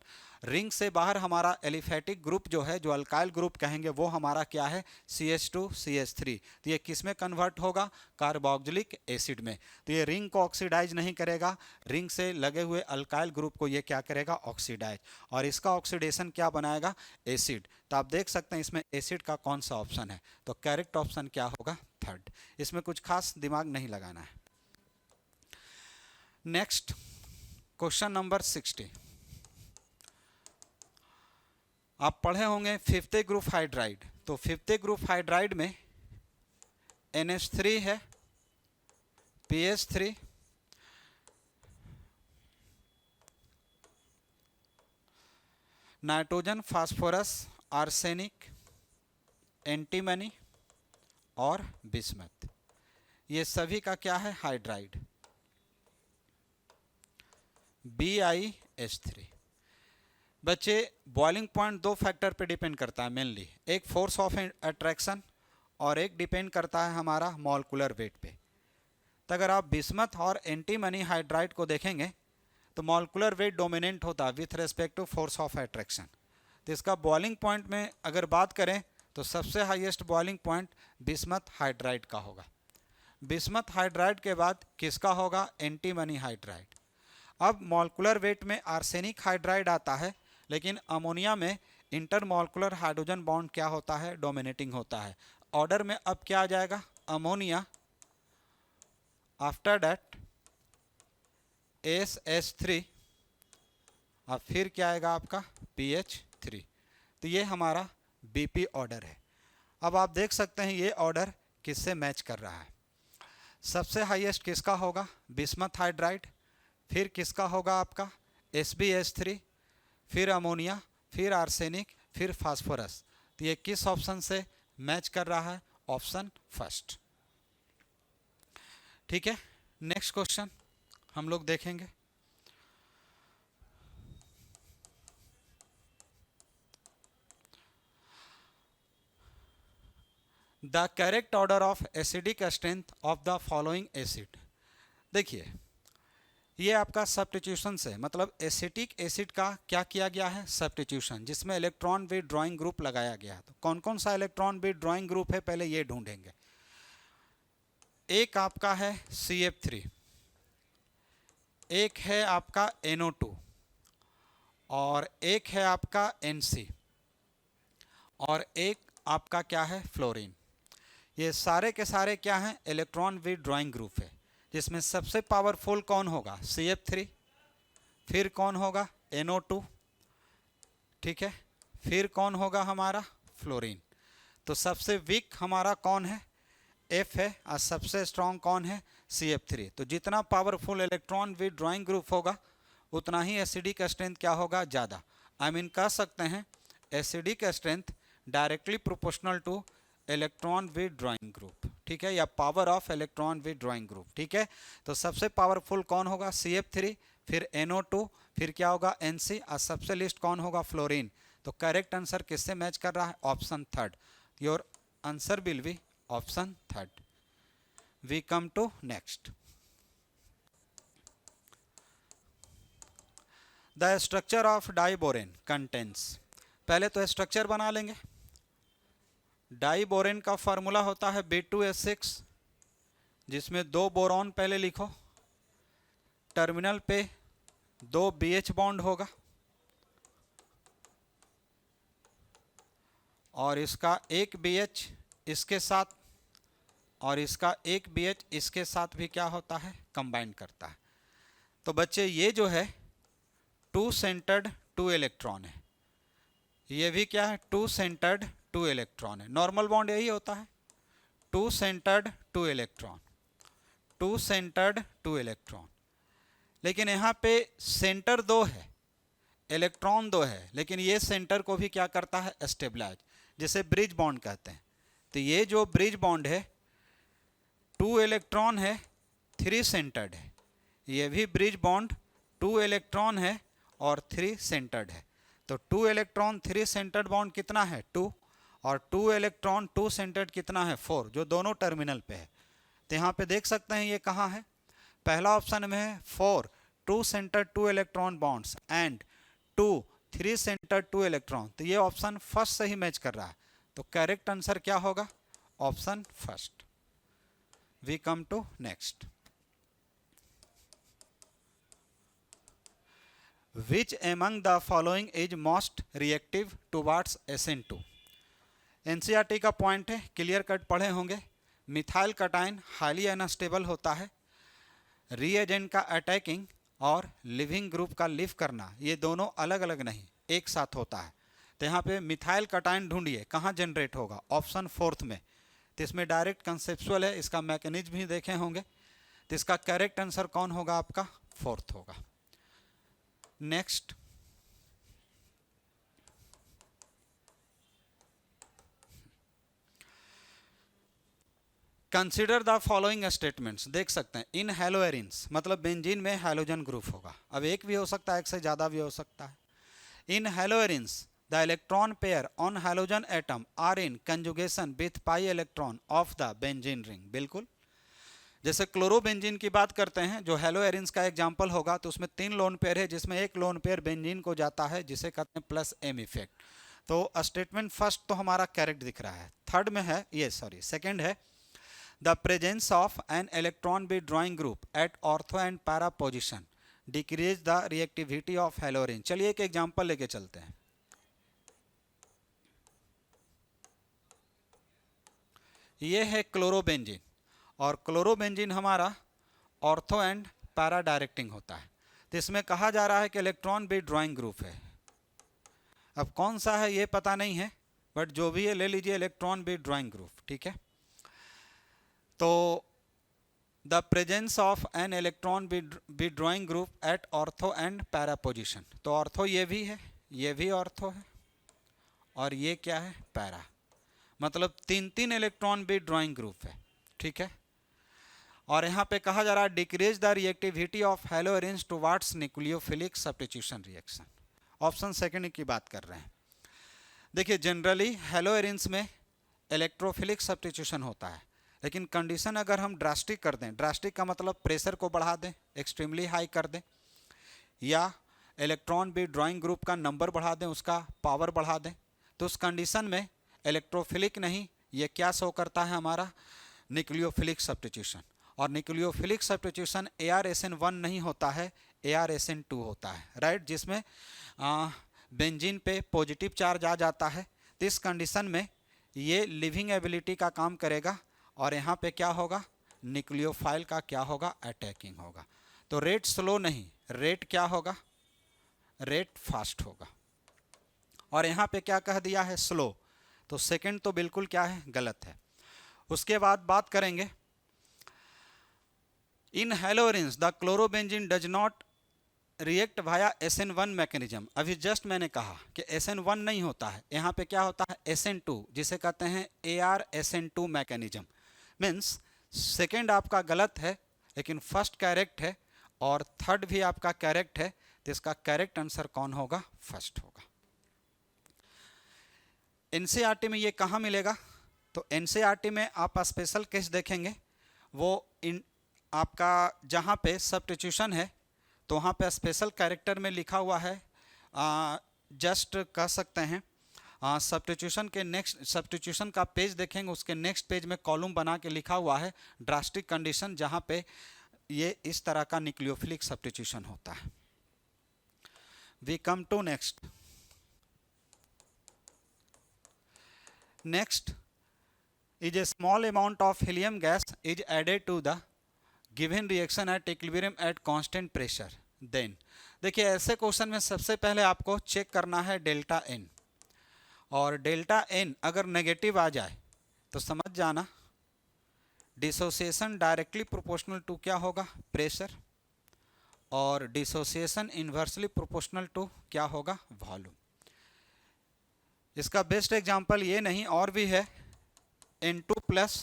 रिंग से बाहर हमारा एलिफेटिक ग्रुप जो है, जो अल्काइल ग्रुप कहेंगे, वो हमारा क्या है, CH2CH3। तो ये किस में कन्वर्ट होगा, कार्बोक्सिलिक एसिड में। तो ये रिंग को ऑक्सीडाइज नहीं करेगा, रिंग से लगे हुए अल्काइल ग्रुप को ये क्या करेगा, ऑक्सीडाइज, और इसका ऑक्सीडेशन क्या बनाएगा, एसिड। तो आप देख सकते हैं इसमें एसिड का कौन सा ऑप्शन है, तो करेक्ट ऑप्शन क्या होगा, थर्ड। इसमें कुछ खास दिमाग नहीं लगाना है। Next question number 60। आप पढ़े होंगे फिफ्थ ग्रुप हाइड्राइड। तो फिफ्थ ग्रुप हाइड्राइड में NH3 है, PH3, nitrogen, phosphorus, arsenic, antimony और बिस्मथ। ये सभी का क्या है, हाइड्राइड, BiH3। बच्चे बॉइलिंग पॉइंट दो फैक्टर पे डिपेंड करता है मेनली, एक फोर्स ऑफ अट्रैक्शन और एक डिपेंड करता है हमारा मॉलिक्यूलर वेट पे। तो अगर आप बिस्मथ और एंटीमनी हाइड्राइड को देखेंगे तो मॉलिक्यूलर वेट डोमिनेंट होता है with respect to force of attraction. तो इसका बॉइलिंग पॉइंट में अगर बात करें तो सबसे highest boiling point bismuth hydride का होगा। बिस्मथ हाइड्राइड के बाद किसका होगा, एंटीमनी हाइड्राइड। अब मॉलिक्यूलर वेट में आर्सेनिक हाइड्राइड आता है, लेकिन अमोनिया में इंटरमॉलिक्यूलर हाइड्रोजन बॉन्ड क्या होता है, डोमिनेटिंग होता है। ऑर्डर में अब क्या आ जाएगा, अमोनिया, आफ्टर दैट SH3, और फिर क्या आएगा आपका PH3। तो ये हमारा BP ऑर्डर है। अब आप देख सकते हैं ये ऑर्डर किससे मैच कर रहा है। सबसे हाईएस्ट किसका होगा, बिस्मथ हाइड्राइड, फिर किसका होगा आपका SbH3, फिर अमोनिया, फिर आर्सेनिक, फिर फास्फोरस। तो ये किस ऑप्शन से मैच कर रहा है, ऑप्शन फर्स्ट। ठीक है, नेक्स्ट क्वेश्चन हम लोग देखेंगे। The correct order of acidic strength of the following acid. देखिए ये आपका सब्स्टिट्यूशन से, मतलब एसिटिक एसिड का क्या किया गया है, सब्स्टिट्यूशन, जिसमें इलेक्ट्रॉन विथड्रॉइंग ग्रुप लगाया गया है। तो कौन कौन सा इलेक्ट्रॉन विथड्रॉइंग ग्रुप है, पहले ये ढूंढेंगे। एक आपका है CF3, एक है आपका NO2, और एक है आपका NC, और एक आपका क्या है, फ्लोरीन। ये सारे के सारे क्या हैं, इलेक्ट्रॉन विथड्रॉइंग ग्रुप है, जिसमें सबसे पावरफुल कौन होगा, CF3, फिर कौन होगा, NO2, ठीक है, फिर कौन होगा हमारा, फ्लोरीन। तो सबसे वीक हमारा कौन है, F है, और सबसे स्ट्रॉन्ग कौन है, CF3। तो जितना पावरफुल इलेक्ट्रॉन विथड्रॉइंग ग्रुप होगा उतना ही एसिडिक स्ट्रेंथ क्या होगा, ज़्यादा। आई मीन कह सकते हैं acidic strength directly proportional two electron withdrawing group, ठीक है, या power of electron withdrawing group, ठीक है। तो सबसे पावरफुल कौन होगा, CF3, फिर NO2, फिर क्या होगा, NC, और सबसे लिस्ट कौन होगा, फ्लोरीन। तो करेक्ट आंसर किससे मैच कर रहा है, option third. Your answer will be option third. We come to next. The structure of diborane contains. पहले तो स्ट्रक्चर बना लेंगे। डाइबोरेन का फार्मूला होता है B2S6, जिसमें दो बोरॉन पहले लिखो, टर्मिनल पे 2 BH बॉन्ड होगा और इसका एक BH इसके साथ और इसका एक BH इसके साथ भी क्या होता है, कंबाइन करता है। तो बच्चे ये जो है 2 सेंटर्ड 2 इलेक्ट्रॉन है, ये भी क्या है 2 सेंटर्ड 2 इलेक्ट्रॉन है। नॉर्मल बॉन्ड यही होता है 2 सेंटर्ड 2 इलेक्ट्रॉन, 2 सेंटर्ड 2 इलेक्ट्रॉन। लेकिन यहाँ पे सेंटर 2 है, इलेक्ट्रॉन 2 है, लेकिन ये सेंटर को भी क्या करता है, स्टेबलाइज, जिसे ब्रिज बॉन्ड कहते हैं। तो ये जो ब्रिज बॉन्ड है 2 इलेक्ट्रॉन है, 3 सेंटर्ड है, ये भी ब्रिज बॉन्ड 2 इलेक्ट्रॉन है और 3 सेंटर्ड है। तो 2 इलेक्ट्रॉन 3 सेंटर्ड बॉन्ड कितना है 2, और 2 इलेक्ट्रॉन 2 सेंटर्ड कितना है 4, जो दोनों टर्मिनल पे है। तो यहाँ पे देख सकते हैं ये कहाँ है, पहला ऑप्शन में है 4 2 centred 2 electron bonds and 2 3 centred 2 electron. तो ये ऑप्शन फर्स्ट से ही मैच कर रहा है। तो करेक्ट आंसर क्या होगा, option first. We come to next. Which among the following is most reactive towards SN2? NCERT का पॉइंट है, क्लियर कट पढ़े होंगे। मिथाइल कटाइन हाईली अनस्टेबल होता है, रीएजेंट का अटैकिंग और लिविंग ग्रुप का लिव करना, ये दोनों अलग अलग नहीं एक साथ होता है। तो यहाँ पे मिथाइल कटाइन ढूंढिए कहाँ जनरेट होगा, ऑप्शन फोर्थ में। तो इसमें डायरेक्ट कंसेप्चुअल है, इसका मैकेनिज्म भी देखे होंगे। तो इसका करेक्ट आंसर कौन होगा, आपका फोर्थ होगा। Next, consider the following statements. देख सकते हैं इन हैलोएरिन्स, मतलब बेंजीन में हैलोजन ग्रुप होगा। अब एक भी हो सकता है, एक से ज़्यादा भी हो सकता है। In haloarenes the electron pair on halogen atom are in conjugation with pi electron of the benzene ring. बिल्कुल, जैसे क्लोरोबेंजीन की बात करते हैं, जो हैलोएरिन्स का एग्जाम्पल होगा, तो उसमें 3 लोन पेयर है, जिसमें एक लोन पेयर बेंजीन को जाता है, जिसे कहते हैं प्लस एम इफेक्ट। तो स्टेटमेंट फर्स्ट तो हमारा करेक्ट दिख रहा है। थर्ड में है ये, सॉरी सेकंड है, the presence of an electron withdrawing group at ortho and para position decrease the reactivity of haloarene. चलिए एक एग्जाम्पल लेके चलते हैं। ये है क्लोरोबेंजीन, और क्लोरोबेंजीन हमारा ऑर्थो एंड पैरा डायरेक्टिंग होता है। तो इसमें कहा जा रहा है कि इलेक्ट्रॉन विथड्रॉइंग ग्रुप है। अब कौन सा है ये पता नहीं है, बट जो भी है ले लीजिए इलेक्ट्रॉन विथड्रॉइंग ग्रुप, ठीक है। तो the presence of an electron withdrawing group at ortho and para position. तो ऑर्थो ये भी है, ये भी ऑर्थो है, और ये क्या है पैरा, मतलब 3 इलेक्ट्रॉन विथड्रॉइंग ग्रुप है, ठीक है। और यहाँ पे कहा जा रहा है decrease the reactivity of haloarenes towards nucleophilic substitution reaction. Option second की बात कर रहे हैं। देखिए जनरली हैलोएरिन्स में इलेक्ट्रोफिलिक सब्स्टिट्यूशन होता है, लेकिन कंडीशन अगर हम ड्रास्टिक कर दें, ड्रास्टिक का मतलब प्रेशर को बढ़ा दें, एक्सट्रीमली हाई कर दें, या इलेक्ट्रॉन विथड्रॉइंग ग्रुप का नंबर बढ़ा दें, उसका पावर बढ़ा दें, तो उस कंडीशन में इलेक्ट्रोफिलिक नहीं, ये क्या शो करता है हमारा न्यूक्लियोफिलिक सब्स्टिट्यूशन। और न्यूक्लियोफिलिक सब्स्टिट्यूशन ArSN1 नहीं होता है, ArSN2 होता है, राइट, जिसमें बेंजीन पे पॉजिटिव चार्ज आ जाता है। तो इस कंडीशन में ये लिविंग एबिलिटी का काम करेगा, और यहाँ पे क्या होगा, न्यूक्लियोफाइल का क्या होगा, अटैकिंग होगा। तो रेट स्लो नहीं, रेट क्या होगा, रेट फास्ट होगा। और यहाँ पे क्या कह दिया है, स्लो, तो सेकंड तो बिल्कुल क्या है, गलत है। उसके बाद बात करेंगे in haloarenes the chlorobenzene does not react via SN1 mechanism. अभी जस्ट मैंने कहा कि SN1 नहीं होता है, यहाँ पे क्या होता है SN2, जिसे कहते हैं ArSN2 मैकेनिज्म। मीन्स सेकेंड आपका गलत है, लेकिन फर्स्ट करेक्ट है, और थर्ड भी आपका करेक्ट है। तो इसका करेक्ट आंसर कौन होगा, फर्स्ट होगा। NCERT में ये कहाँ मिलेगा, तो NCERT में आप स्पेशल केस देखेंगे, वो इन आपका जहाँ पे सब्स्टिट्यूशन है, तो वहाँ पे स्पेशल कैरेक्टर में लिखा हुआ है, जस्ट कह सकते हैं सब्स्टिट्यूशन के नेक्स्ट, सब्स्टिट्यूशन का पेज देखेंगे, उसके नेक्स्ट पेज में कॉलम बना के लिखा हुआ है ड्रास्टिक कंडीशन, जहाँ पे ये इस तरह का न्यूक्लियोफिलिक सब्स्टिट्यूशन होता है। We come to next. Next is a small amount of helium gas is added to the given reaction at equilibrium at constant pressure, then देखिए ऐसे क्वेश्चन में सबसे पहले आपको चेक करना है डेल्टा एन, और डेल्टा एन अगर नेगेटिव आ जाए तो समझ जाना डिसोसिएशन डायरेक्टली प्रोपोर्शनल टू क्या होगा, प्रेशर, और डिसोसिएशन इन्वर्सली प्रोपोर्शनल टू क्या होगा, वॉल्यूम। इसका बेस्ट एग्जांपल ये नहीं और भी है, N2 plus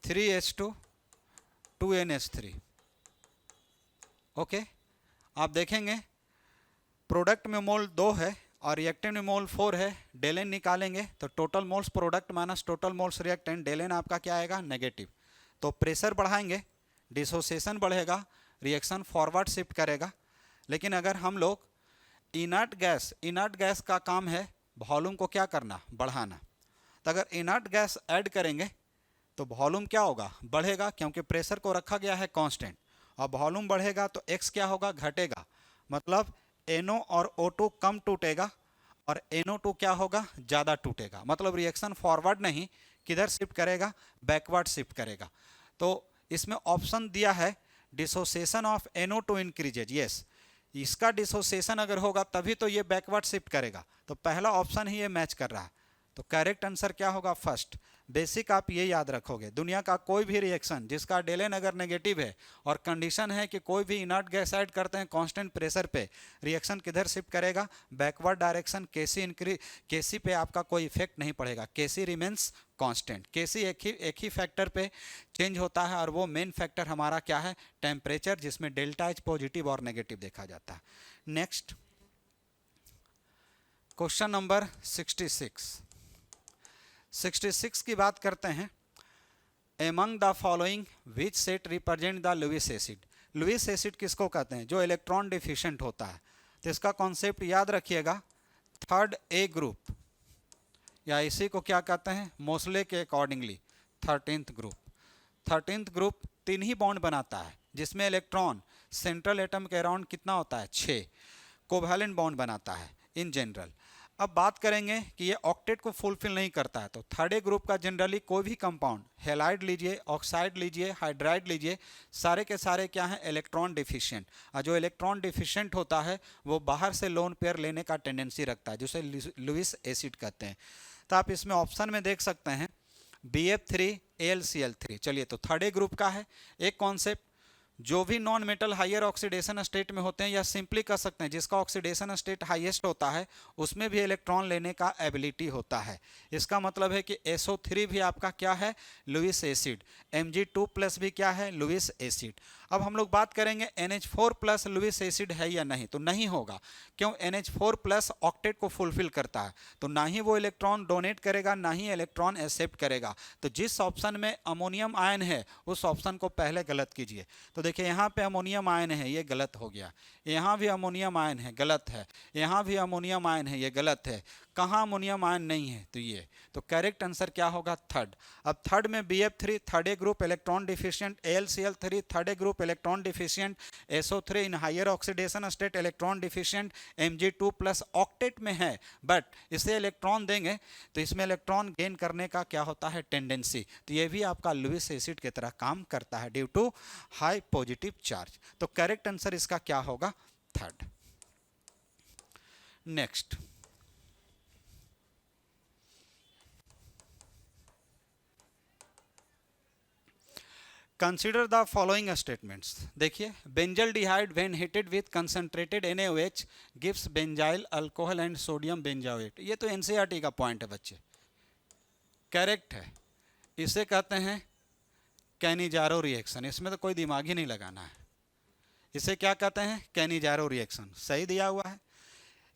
3H2 2NH3। Okay, आप देखेंगे प्रोडक्ट में मोल 2 है और रिएक्टेंट में मोल 4 है। डेल एन निकालेंगे तो total moles product minus total moles reactant, del n आपका क्या आएगा, नेगेटिव। तो प्रेशर बढ़ाएंगे, डिसोसिएशन बढ़ेगा, रिएक्शन फॉरवर्ड शिफ्ट करेगा। लेकिन अगर हम लोग इनर्ट गैस का काम है वॉल्यूम को क्या करना, बढ़ाना, तो अगर इनर्ट गैस ऐड करेंगे तो वॉल्यूम क्या होगा, बढ़ेगा, क्योंकि प्रेशर को रखा गया है कांस्टेंट। और वॉल्यूम बढ़ेगा तो एक्स क्या होगा, घटेगा, मतलब NO और O2 कम टूटेगा और NO2 क्या होगा, ज़्यादा टूटेगा। मतलब रिएक्शन फॉरवर्ड नहीं, किधर शिफ्ट करेगा, बैकवर्ड शिफ्ट करेगा। तो इसमें ऑप्शन दिया है dissociation of NO2 increases, yes, इसका डिसोसिएशन अगर होगा तभी तो ये बैकवर्ड शिफ्ट करेगा। तो पहला ऑप्शन ही ये मैच कर रहा है। तो करेक्ट आंसर क्या होगा, फर्स्ट। बेसिक आप ये याद रखोगे, दुनिया का कोई भी रिएक्शन जिसका डेल एन अगर नेगेटिव है और कंडीशन है कि कोई भी इनर्ट गैस ऐड करते हैं कांस्टेंट प्रेशर पे, रिएक्शन किधर शिफ्ट करेगा, बैकवर्ड डायरेक्शन। केसी पे आपका कोई इफेक्ट नहीं पड़ेगा, केसी रिमेंस कांस्टेंट। केसी एक ही फैक्टर पे चेंज होता है और वो मेन फैक्टर हमारा क्या है, टेम्परेचर, जिसमें डेल्टा एच पॉजिटिव और नेगेटिव देखा जाता है। नेक्स्ट क्वेश्चन नंबर 66 की बात करते हैं। Among the following which set represent the Lewis acid. Lewis acid किसको कहते हैं, जो इलेक्ट्रॉन डिफिशिएंट होता है। तो इसका कॉन्सेप्ट याद रखिएगा, थर्ड ए ग्रुप, या इसी को क्या कहते हैं, मोसले के accordingly 13th group. 13th group 3 ही बॉन्ड बनाता है, जिसमें इलेक्ट्रॉन सेंट्रल एटम के अराउंड कितना होता है, 6 कोवैलेंट बॉन्ड बनाता है इन जनरल। अब बात करेंगे कि ये ऑक्टेट को फुलफिल नहीं करता है, तो थर्ड ए ग्रुप का जनरली कोई भी कंपाउंड, हेलाइड लीजिए, ऑक्साइड लीजिए, हाइड्राइड लीजिए, सारे के सारे क्या हैं, इलेक्ट्रॉन डिफिशिएंट। और जो इलेक्ट्रॉन डिफिशिएंट होता है वो बाहर से लोन पेयर लेने का टेंडेंसी रखता है, जिसे लुईस एसिड कहते हैं। तो आप इसमें ऑप्शन में देख सकते हैं BF3 AlCl3। चलिए, तो थर्ड ए ग्रुप का है। एक कॉन्सेप्ट, जो भी non metal higher oxidation state में होते हैं, या सिंपली कह सकते हैं जिसका ऑक्सीडेशन स्टेट हाईएस्ट होता है, उसमें भी इलेक्ट्रॉन लेने का एबिलिटी होता है। इसका मतलब है कि SO3 भी आपका क्या है, लुईस एसिड। Mg2+ भी क्या है, लुईस एसिड। अब हम लोग बात करेंगे NH4+ लुईस एसिड है या नहीं, तो नहीं होगा। क्यों, NH4+ ऑक्टेट को फुलफिल करता है, तो ना ही वो इलेक्ट्रॉन डोनेट करेगा, ना ही इलेक्ट्रॉन एक्सेप्ट करेगा। तो जिस ऑप्शन में अमोनियम आयन है उस ऑप्शन को पहले गलत कीजिए। तो देखिए यहाँ पे अमोनियम आयन है, ये गलत हो गया। यहाँ भी अमोनियम आयन है, गलत है। यहाँ भी अमोनियम आयन है, ये गलत है। कहाँ अमोनियम आयन नहीं है, तो ये। तो करेक्ट आंसर क्या होगा, थर्ड। अब थर्ड में BF3 third A group electron deficient, AlCl3 third A group electron deficient, SO3 in higher oxidation state electron deficient, Mg2+ octet में है, बट इसे इलेक्ट्रॉन देंगे तो इसमें इलेक्ट्रॉन गेन करने का क्या होता है, टेंडेंसी। तो ये भी आपका लुईस एसिड की तरह काम करता है due to high positive charge. तो करेक्ट आंसर इसका क्या होगा, third. Next consider the following statements. देखिए, benzaldehyde when heated with concentrated NaOH gives benzyl alcohol and sodium benzoate. ये तो NCERT का पॉइंट है बच्चे, करेक्ट है। इसे कहते हैं कैनिजारो रिएक्शन, इसमें तो कोई दिमाग ही नहीं लगाना है। इसे क्या कहते हैं, कैनिजारो रिएक्शन, सही दिया हुआ है।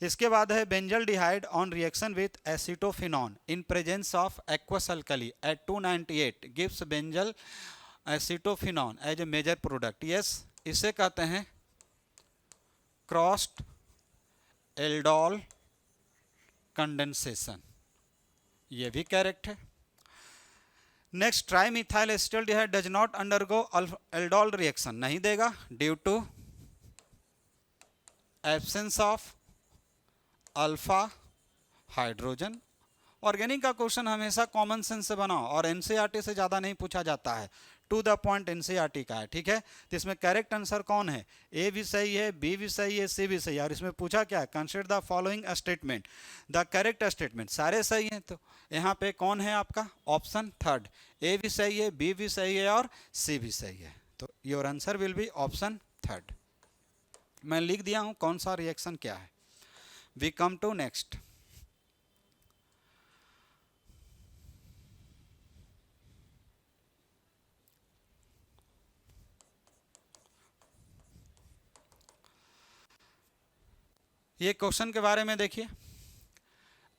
इसके बाद है benzaldehyde on reaction with acetophenone in presence of aqueous alkali at 298 gives benzal acetophenone as a major product. Yes, इसे कहते हैं क्रॉस्ड एल्डोल कंडेंसेशन, ये भी करेक्ट है। Next, trimethyl acetaldehyde does not undergo aldol reaction, नहीं देगा due to absence of alpha hydrogen. Organic का question हमेशा कॉमन सेंस से बनाओ और एनसीईआरटी से ज़्यादा नहीं पूछा जाता है, टू द पॉइंट एनसीईआरटी का है, ठीक है। तो इसमें करेक्ट आंसर कौन है, ए भी सही है, बी भी सही है, सी भी सही है। और इसमें पूछा क्या है, consider the following statement the correct statement, सारे सही हैं। तो यहाँ पे कौन है आपका ऑप्शन थर्ड, ए भी सही है, बी भी सही है और सी भी सही है। तो your answer will be option third. मैं लिख दिया हूँ कौन सा रिएक्शन क्या है। We come to next. ये क्वेश्चन के बारे में देखिए,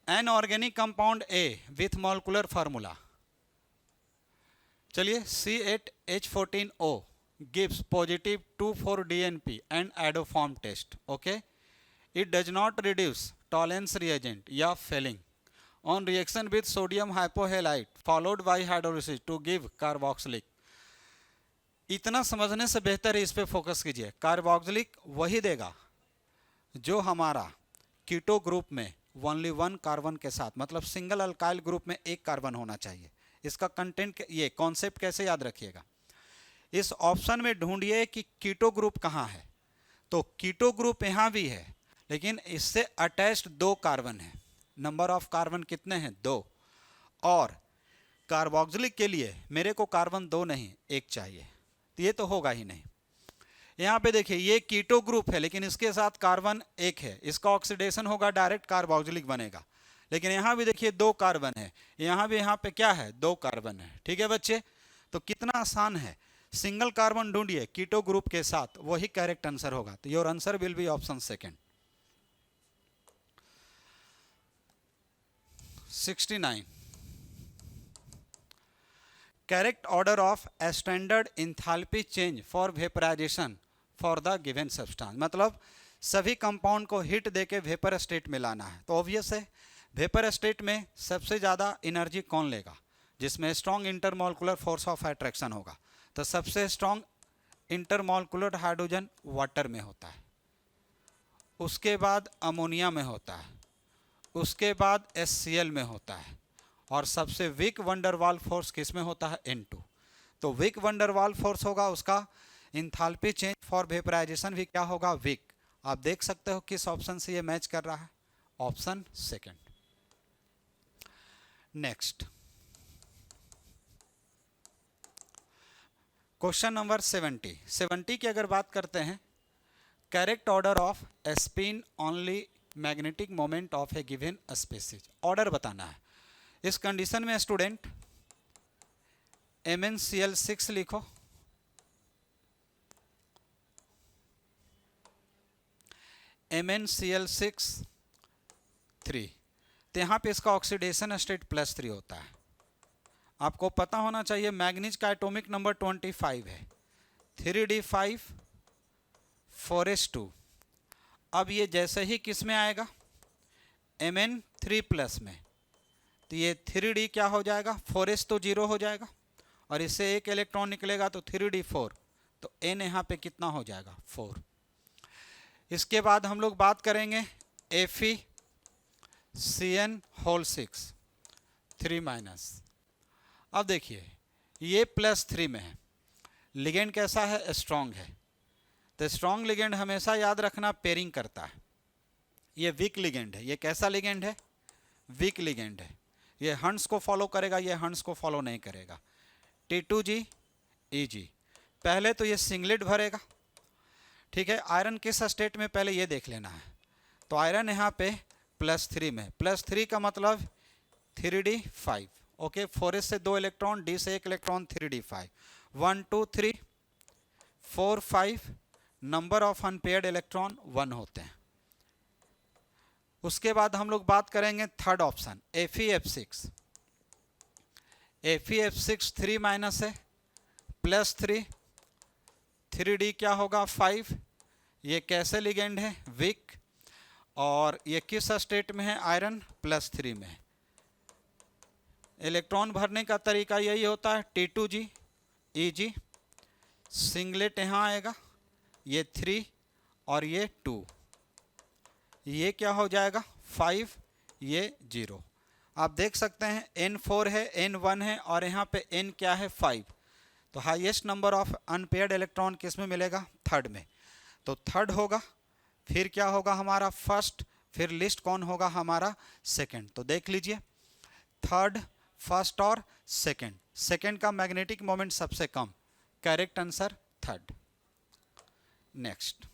an organic compound A with molecular formula, चलिए C8H14O gives positive 2,4-DNP and adoform test, okay, it does not reduce tolerance reagent या failing on reaction with sodium hypohalite followed by hydrolysis to give carboxylic। इतना समझने से बेहतर है इस पे focus कीजिए। कार्बोक्सिलिक वही देगा जो हमारा कीटो ग्रुप में ओनली वन कार्बन के साथ, मतलब सिंगल अल्काइल ग्रुप में एक कार्बन होना चाहिए। इसका कंटेंट, ये कॉन्सेप्ट कैसे याद रखिएगा, इस ऑप्शन में ढूंढिए कि कीटो ग्रुप कहाँ है। तो कीटो ग्रुप यहाँ भी है, लेकिन इससे अटैच्ड दो कार्बन है। नंबर ऑफ कार्बन कितने हैं, दो। और कार्बोक्सिलिक के लिए मेरे को कार्बन दो नहीं एक चाहिए, तो ये तो होगा ही नहीं। यहाँ पे देखिए ये कीटो ग्रुप है, लेकिन इसके साथ कार्बन एक है, इसका ऑक्सीडेशन होगा, डायरेक्ट कार्बोक्सिलिक बनेगा। लेकिन यहाँ भी देखिए दो कार्बन है, यहाँ भी, यहाँ पे क्या है, दो कार्बन है, ठीक है बच्चे। तो कितना आसान है, सिंगल कार्बन ढूंढिए कीटो ग्रुप के साथ, वही करेक्ट आंसर होगा। तो your answer will be option second. 69, correct order of standard enthalpy change for vaporisation for the given substance, मतलब सभी कंपाउंड को हीट देके वेपर स्टेट में लाना है। तो ऑब्वियस है वेपर स्टेट में सबसे ज़्यादा एनर्जी कौन लेगा, जिसमें strong intermolecular force of attraction होगा। तो सबसे स्ट्रॉन्ग इंटरमॉलिक्यूलर हाइड्रोजन वाटर में होता है, उसके बाद अमोनिया में होता है, उसके बाद HCl में होता है, और सबसे वीक वंडरवाल फोर्स किस में होता है, N2। तो वीक वंडरवाल फोर्स होगा उसका, इंथैल्पी चेंज फॉर वेपराइजेशन भी क्या होगा, वीक। आप देख सकते हो किस ऑप्शन से ये मैच कर रहा है, option second. Next, question number 70 की अगर बात करते हैं, correct order off spin only magnetic moment of A given species, order बताना है। इस कंडीशन में स्टूडेंट MnCl6 लिखो, MnCl6 3, तो यहाँ पे इसका ऑक्सीडेशन स्टेट +3 होता है। आपको पता होना चाहिए मैग्नीज का एटॉमिक नंबर 25 है, 3d5 4s2। अब ये जैसे ही किस में आएगा, Mn3+ में, तो ये 3d क्या हो जाएगा, 4s तो 0 हो जाएगा, और इससे एक इलेक्ट्रॉन निकलेगा तो 3d4, तो n यहाँ पे कितना हो जाएगा, 4। इसके बाद हम लोग बात करेंगे FeCN6 3-। अब देखिए ये +3 में है, लिगेंड कैसा है, स्ट्रॉन्ग है। तो स्ट्रॉन्ग लिगेंड हमेशा याद रखना पेयरिंग करता है। ये वीक लिगेंड है, ये कैसा लिगेंड है, वीक लिगेंड है। ये हंट्स को फॉलो करेगा, ये हंट्स को फॉलो नहीं करेगा। T2G EG, पहले तो ये सिंगलेट भरेगा, ठीक है। आयरन किस स्टेट में, पहले ये देख लेना है। तो आयरन यहाँ पे +3 में, +3 का मतलब 3d5, ओके। 4s से 2 इलेक्ट्रॉन, d से 1 electron, 3d5, 1 2 3 4 5, number of unpaired electron 1 होते हैं। उसके बाद हम लोग बात करेंगे थर्ड ऑप्शन FeF6, FeF6 3- है, +3, 3d क्या होगा, 5। ये कैसे लिगेंड है, वीक, और ये किस स्टेट में है, आयरन +3 में है। इलेक्ट्रॉन भरने का तरीका यही होता है, T2G Eg, सिंगलेट यहाँ आएगा, ये 3 और ये 2, ये क्या हो जाएगा 5, ये 0। आप देख सकते हैं N4 है, N1 है और यहाँ पे N क्या है 5। तो highest number of unpaired electron किस में मिलेगा, थर्ड में। तो थर्ड होगा, फिर क्या होगा हमारा फर्स्ट, फिर लिस्ट कौन होगा हमारा सेकंड। तो देख लीजिए थर्ड, फर्स्ट और सेकंड। सेकंड का मैग्नेटिक मोमेंट सबसे कम, correct answer third. Next,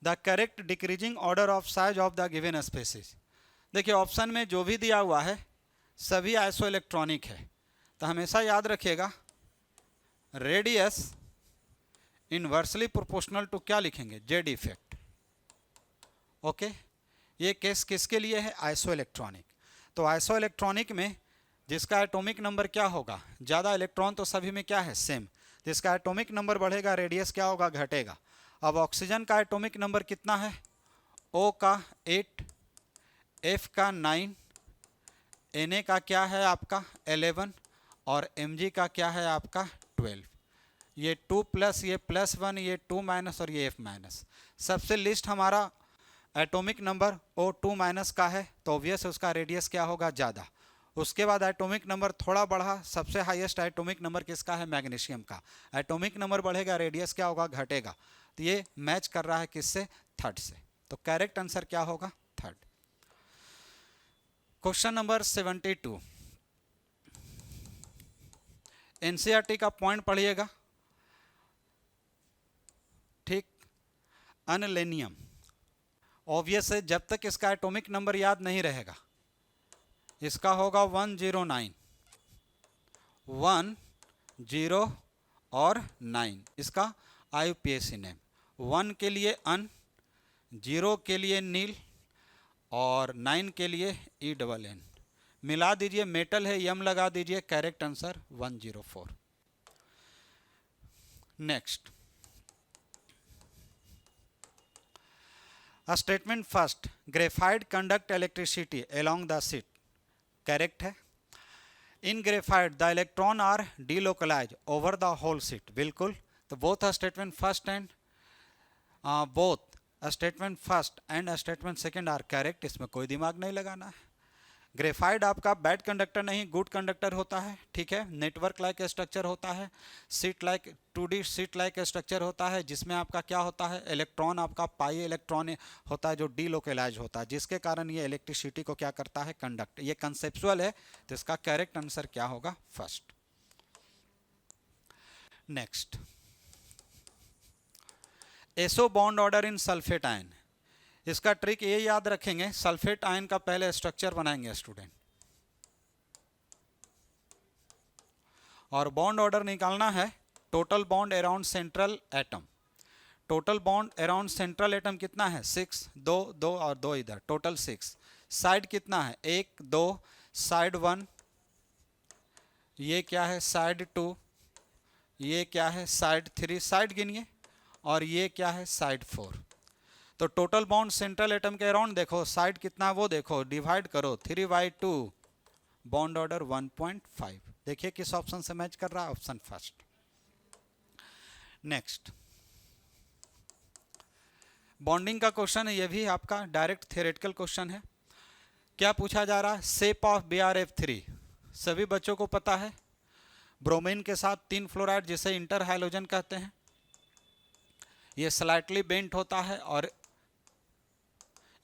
the correct decreasing order of size of the given species. देखिए ऑप्शन में जो भी दिया हुआ है सभी आइसो इलेक्ट्रॉनिक है, तो हमेशा याद रखिएगा रेडियस इनवर्सली प्रोपोर्शनल टू क्या लिखेंगे, जेड इफेक्ट। ओके, ये केस किसके लिए है, आइसो इलेक्ट्रॉनिक। तो आइसो इलेक्ट्रॉनिक में जिसका एटॉमिक नंबर क्या होगा, ज़्यादा इलेक्ट्रॉन तो सभी में क्या है सेम, जिसका एटॉमिक नंबर बढ़ेगा रेडियस क्या होगा, घटेगा। अब ऑक्सीजन का एटॉमिक नंबर कितना है, O का 8, F का 9, Na का क्या है आपका 11 और Mg का क्या है आपका 12। ये 2 प्लस ये +1, ये 2 माइनस और ये F माइनस। सबसे लिस्ट हमारा एटॉमिक नंबर O2 माइनस का है, तो ऑब्वियस उसका रेडियस क्या होगा ज़्यादा। उसके बाद एटॉमिक नंबर थोड़ा बढ़ा, सबसे हाईएस्ट एटॉमिक नंबर किसका है, मैग्नीशियम का। एटॉमिक नंबर बढ़ेगा रेडियस क्या होगा, घटेगा। तो ये मैच कर रहा है किससे, थर्ड से। तो करेक्ट आंसर क्या होगा, थर्ड। क्वेश्चन नंबर 72, एनसीईआरटी का पॉइंट पढ़िएगा, ठीक। अनलेनियम, ऑब्वियस है जब तक इसका एटॉमिक नंबर याद नहीं रहेगा, इसका होगा 109, 1 0 और 9, इसका IUPAC नेम। 1 के लिए अन, 0 के लिए नील और 9 के लिए ENN। मिला दीजिए, मेटल है, यम लगा दीजिए, correct answer 104। Next, statement first, graphite conduct electricity along the sheet, correct है। In graphite the electron are delocalize over the whole sheet, बिल्कुल। तो both statement first and both statement first and statement second are correct, इसमें कोई दिमाग नहीं लगाना है। Graphite आपका बैड कंडक्टर नहीं, गुड कंडक्टर होता है, ठीक है। नेटवर्क लाइक स्ट्रक्चर होता है, sheet like 2D sheet like structure होता है, जिसमें आपका क्या होता है, इलेक्ट्रॉन आपका पाई इलेक्ट्रॉन होता है जो डीलोकलाइज होता है, जिसके कारण ये इलेक्ट्रिसिटी को क्या करता है, कंडक्ट। ये कंसेप्चुअल है, तो इसका करेक्ट आंसर क्या होगा, फर्स्ट। नेक्स्ट, एसो bond order in sulphate ion. इसका ट्रिक ये याद रखेंगे, सल्फेट आयन का पहले स्ट्रक्चर बनाएंगे स्टूडेंट, और बॉन्ड ऑर्डर निकालना है total bond around central atom. Total bond around central atom कितना है, 6, 2 2 और 2 इधर, टोटल 6। साइड कितना है, 1 2, साइड 1, ये क्या है साइड 2, ये क्या है साइड 3, साइड गिनिए, और ये क्या है साइड 4। तो टोटल बॉन्ड सेंट्रल एटम के अराउंड देखो, साइड कितना वो देखो, डिवाइड करो 3/2, बॉन्ड ऑर्डर 1.5। देखिए किस ऑप्शन से मैच कर रहा है, ऑप्शन फर्स्ट। नेक्स्ट, बॉन्डिंग का क्वेश्चन है, ये भी आपका डायरेक्ट थ्योरेटिकल क्वेश्चन है। क्या पूछा जा रहा है, शेप ऑफ BrF3 सभी बच्चों को पता है, ब्रोमीन के साथ 3 फ्लोराइड जिसे इंटर हाइलोजन कहते हैं। ये स्लाइटली बेंट होता है और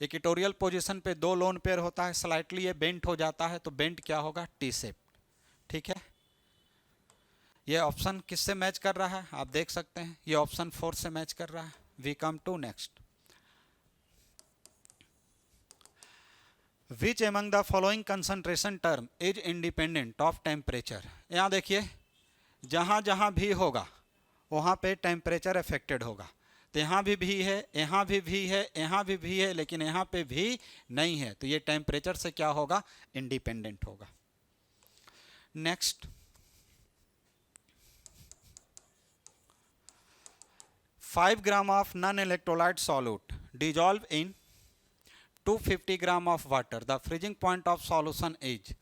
इक्वेटोरियल पोजीशन पे 2 लोन पेयर होता है, स्लाइटली ये बेंट हो जाता है, तो बेंट क्या होगा, टी शेप, ठीक है। ये ऑप्शन किससे मैच कर रहा है, आप देख सकते हैं, ये ऑप्शन 4 से मैच कर रहा है। We come to next, which among the following concentration term is independent of temperature. यहाँ देखिए, जहाँ जहाँ भी होगा वहाँ पे टेम्परेचर अफेक्टेड होगा। तो यहाँ भी है, यहाँ भी है, यहाँ भी है, लेकिन यहाँ पे भी नहीं है, तो ये टेम्परेचर से क्या होगा, इंडिपेंडेंट होगा। Next, 5 gram of non electrolyte solute dissolve in 250 gram of water. The freezing point of solution is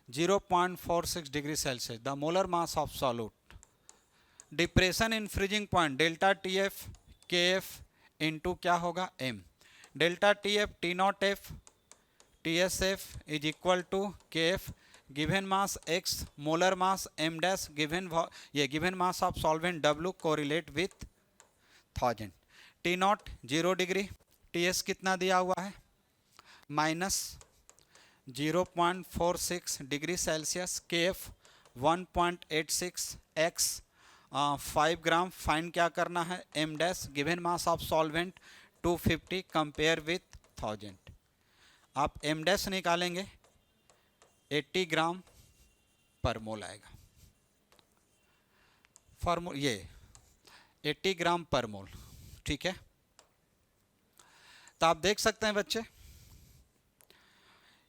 0.46 degree Celsius. The molar mass of solute. Depression in freezing point delta T F K F into क्या होगा M. Delta T F T nought F T S F is equal to K F. Given mass X, molar mass M dash, given mass of solvent W correlate with 1000. T nought 0 degree, T S कितना दिया हुआ है minus 0.46 degree Celsius, K F 1.86, X 5 gram. Find क्या करना है M dash. Given mass of solvent 250 compare with 1000. आप M dash निकालेंगे 80 ग्राम पर मोल आएगा. ये 80 ग्राम पर मोल. ठीक है, तो आप देख सकते हैं बच्चे,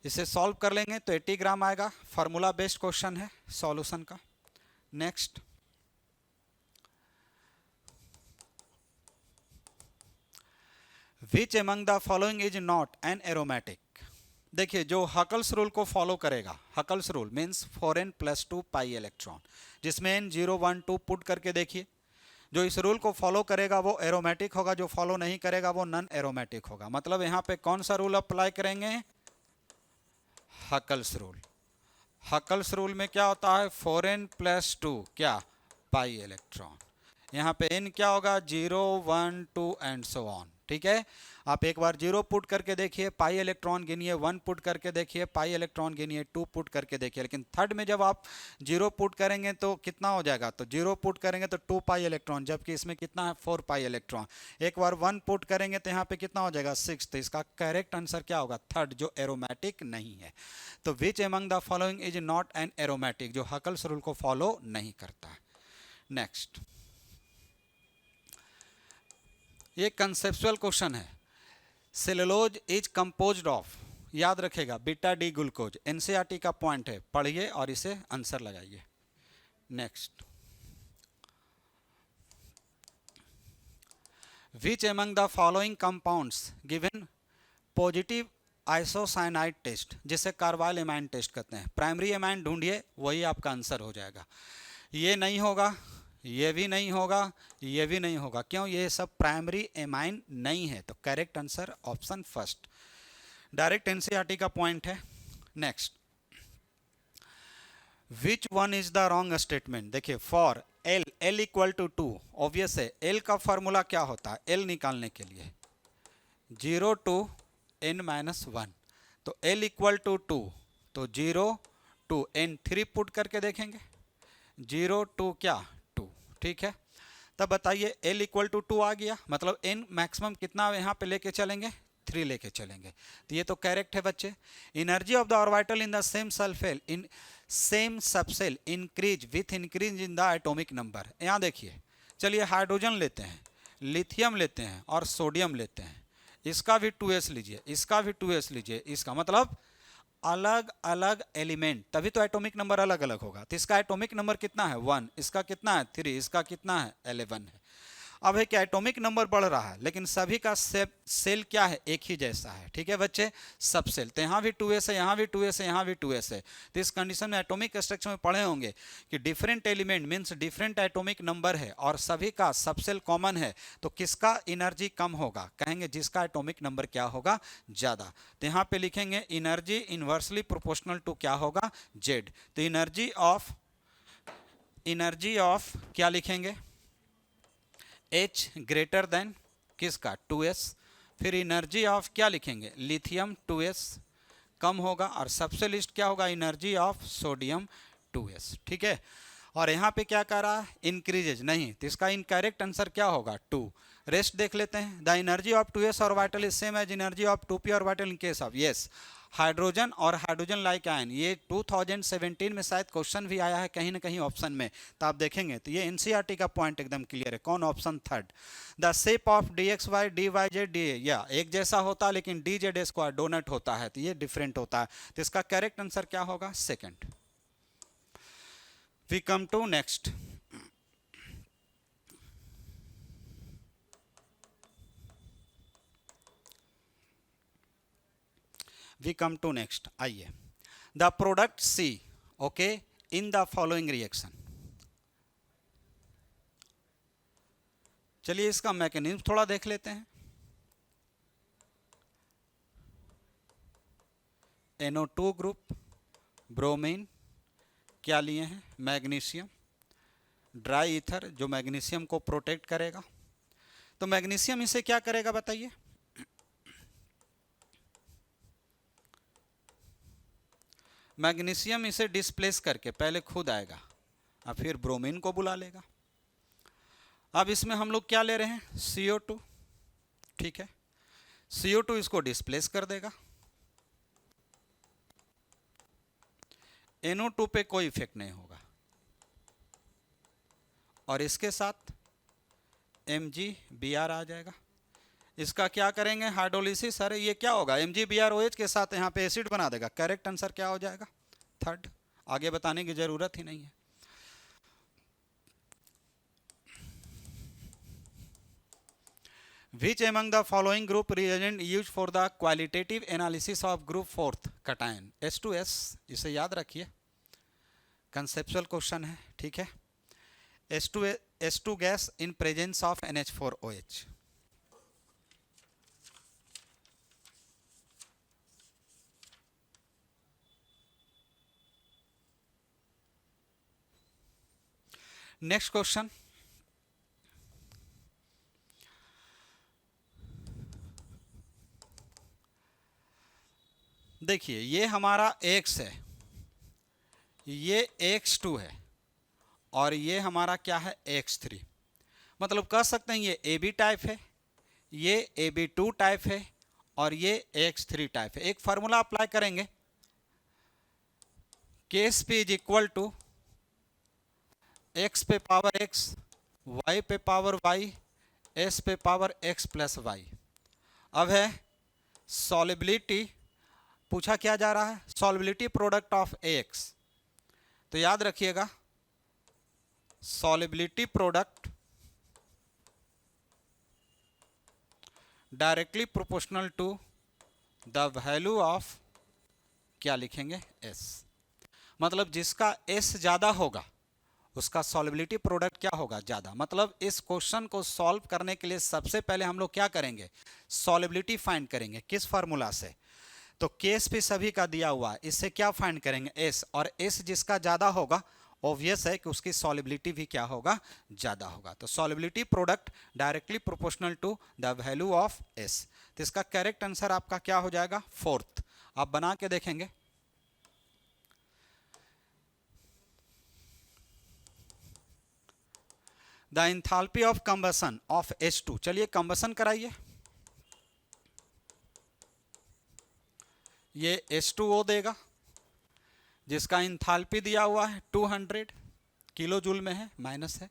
इसे सॉल्व कर लेंगे तो 80 ग्राम आएगा. फार्मूला बेस्ड क्वेश्चन है सॉल्यूशन का. Next, which among the following is not an aromatic. देखिए, जो हकल्स रूल को फॉलो करेगा, Huckel's rule means 4n + 2 pi electron, जिसमें n 0 1 2 पुट करके देखिए. जो इस रूल को फॉलो करेगा वो एरोमेटिक होगा, जो फॉलो नहीं करेगा वो नॉन एरोमेटिक होगा. मतलब यहाँ पे कौन सा रूल अप्लाई करेंगे, हकल्स रूल. हकल्स रूल में क्या होता है 4n + 2 क्या पाई इलेक्ट्रॉन. यहाँ पे n क्या होगा 0 1 2 एंड सो ऑन. ठीक है, आप एक बार 0 पुट करके देखिए, पाई इलेक्ट्रॉन गिनिए, 1 पुट करके देखिए, पाई इलेक्ट्रॉन गिनिए, 2 पुट करके देखिए. लेकिन थर्ड में जब आप 0 पुट करेंगे तो कितना हो जाएगा, तो 0 पुट करेंगे तो 2 पाई इलेक्ट्रॉन, जबकि इसमें कितना है 4 पाई इलेक्ट्रॉन. एक बार 1 पुट करेंगे तो यहाँ पे कितना हो जाएगा 6. तो इसका करेक्ट आंसर क्या होगा थर्ड, जो एरोमेटिक नहीं है. तो which among the following is not an aromatic, जो हकल्स रूल को फॉलो नहीं करता है. नेक्स्ट, ये कंसेप्चुअल क्वेश्चन है. सेलुलोज इज कंपोज्ड ऑफ, याद रखेगा, बीटा डी ग्लूकोज. एनसीईआरटी का पॉइंट है, पढ़िए और इसे आंसर लगाइए. Next, which among the following compounds given positive isocyanide test, जिसे कार्बाइल एमाइन टेस्ट कहते हैं. प्राइमरी एमाइन ढूंढिए, वही आपका आंसर हो जाएगा. ये नहीं होगा, ये भी नहीं होगा, ये भी नहीं होगा. क्यों, ये सब प्राइमरी एमाइन नहीं है. तो correct answer option first, direct NCERT का पॉइंट है. Next, which one is the wrong statement. देखिए, for L equal to 2, obvious है. एल का फॉर्मूला क्या होता है, एल निकालने के लिए 0 to n-1. तो एल इक्वल टू 2, तो 0 to n 3 पुट करके देखेंगे, 0 to क्या 2. ठीक है, तब बताइए L इक्वल टू 2 आ गया, मतलब n मैक्सिमम कितना यहाँ पे लेके चलेंगे 3 लेके चलेंगे. तो ये तो करेक्ट है बच्चे. Energy of the orbital in the same subshell in same subshell increase with increase in the atomic number. यहाँ देखिए, चलिए हाइड्रोजन लेते हैं, लिथियम लेते हैं और सोडियम लेते हैं. इसका भी 2s लीजिए, इसका भी 2s लीजिए. इसका मतलब अलग अलग एलिमेंट, तभी तो एटॉमिक नंबर अलग अलग होगा. तो इसका एटॉमिक नंबर कितना है 1, इसका कितना है 3, इसका कितना है 11 है. अब है कि एटॉमिक नंबर बढ़ रहा है, लेकिन सभी का सेल क्या है, एक ही जैसा है. ठीक है बच्चे, सब सेल. तो यहाँ भी 2s है, यहाँ भी 2s है, यहाँ भी 2s है. तो इस कंडीशन में एटॉमिक स्ट्रक्चर में पढ़े होंगे कि different element means different atomic number है और सभी का सब सेल कॉमन है. तो किसका एनर्जी कम होगा, कहेंगे जिसका एटॉमिक नंबर क्या होगा ज़्यादा. तो यहाँ पे लिखेंगे एनर्जी इनवर्सली प्रोपोर्शनल टू क्या होगा Z. तो एनर्जी ऑफ क्या लिखेंगे H ग्रेटर देन किसका 2s. फिर एनर्जी ऑफ क्या लिखेंगे लिथियम 2s कम होगा, और सबसे लिस्ट क्या होगा एनर्जी ऑफ सोडियम 2s. ठीक है, और यहाँ पे क्या कह रहा है इंक्रीजेज नहीं, तो इसका इनकरेक्ट आंसर क्या होगा 2. रेस्ट देख लेते हैं. The energy of 2s orbital is same as energy of 2p orbital in case of yes hydrogen और हाइड्रोजन लाइक आयन. ये 2017 में शायद क्वेश्चन भी आया है कहीं ना कहीं ऑप्शन में, तो आप देखेंगे. तो ये एनसीईआरटी का पॉइंट एकदम क्लियर है. कौन, option third. The shape of dxy dyz dA या एक जैसा होता है, लेकिन dz स्क्वायर डोनट होता है, तो ये डिफरेंट होता है. तो इसका करेक्ट आंसर क्या होगा second. We come to next. We come to next. आइए, the product C, okay, in the following reaction. चलिए इसका मैकेनिज्म थोड़ा देख लेते हैं. NO2 ग्रुप, ब्रोमीन, क्या लिए हैं, मैग्नीशियम, ड्राई ईथर जो मैग्नीशियम को प्रोटेक्ट करेगा. तो मैग्नीशियम इसे क्या करेगा बताइए. मैग्नीशियम इसे डिस्प्लेस करके पहले खुद आएगा और फिर ब्रोमीन को बुला लेगा. अब इसमें हम लोग क्या ले रहे हैं, CO2. ठीक है, CO2 इसको डिस्प्लेस कर देगा. NO2 पे कोई इफेक्ट नहीं होगा और इसके साथ MgBr आ जाएगा. इसका क्या करेंगे, हाइड्रोलिसिस. अरे ये क्या होगा, MgBrOH के साथ यहाँ पे एसिड बना देगा. करेक्ट आंसर क्या हो जाएगा, थर्ड. आगे बताने की जरूरत ही नहीं है. Which among the following group reagent used for the qualitative analysis of group fourth cation H2S. इसे याद रखिए, कंसेप्चुअल क्वेश्चन है. ठीक है, H2 gas in presence of NH4OH. Next question, देखिए ये हमारा X है, ये X2 है और ये हमारा क्या है, X3. मतलब कह सकते हैं ये AB टाइप है, ये AB2 टाइप है और ये X3 टाइप है. एक फार्मूला अप्लाई करेंगे, KSP is equal to X पे पावर X, Y पे पावर Y, S पे पावर X प्लस Y. अब है सॉल्युबिलिटी, पूछा क्या जा रहा है, सॉल्युबिलिटी प्रोडक्ट ऑफ AX. तो याद रखिएगा, solubility product directly proportional to the value of, क्या लिखेंगे, S. मतलब जिसका S ज्यादा होगा उसका सॉल्युबिलिटी प्रोडक्ट क्या होगा, ज्यादा. मतलब इस क्वेश्चन को सॉल्व करने के लिए सबसे पहले हम लोग क्या करेंगे, सॉल्युबिलिटी फाइंड करेंगे. किस फार्मूला से, तो केस भी सभी का दिया हुआ है, इससे क्या फाइंड करेंगे, S. और S जिसका ज्यादा होगा ऑब्वियस है कि उसकी सॉल्युबिलिटी भी क्या होगा, ज्यादा होगा. तो solubility product directly proportional to the value of S. तो इसका करेक्ट आंसर आपका क्या हो जाएगा, फोर्थ. आप बना के देखेंगे. The enthalpy of combustion of H2. चलिए कंबसन कराइए. ये H2O देगा जिसका एंथैल्पी दिया हुआ है 200 किलो जूल में है, माइनस है.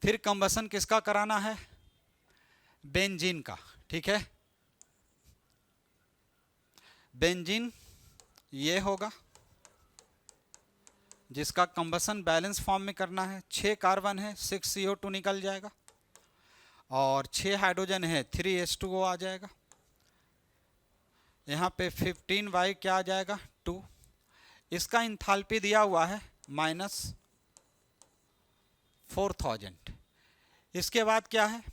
फिर कंबसन किसका कराना है, बेंजीन का. ठीक है, बेंजीन ये होगा जिसका कंबसन बैलेंस फॉर्म में करना है. 6 कार्बन है, 6 CO2 निकल जाएगा और 6 हाइड्रोजन है, 3 H2O आ जाएगा. यहाँ पे 15Y क्या आ जाएगा, 2. इसका इंथाल्पी दिया हुआ है -4000. इसके बाद क्या है,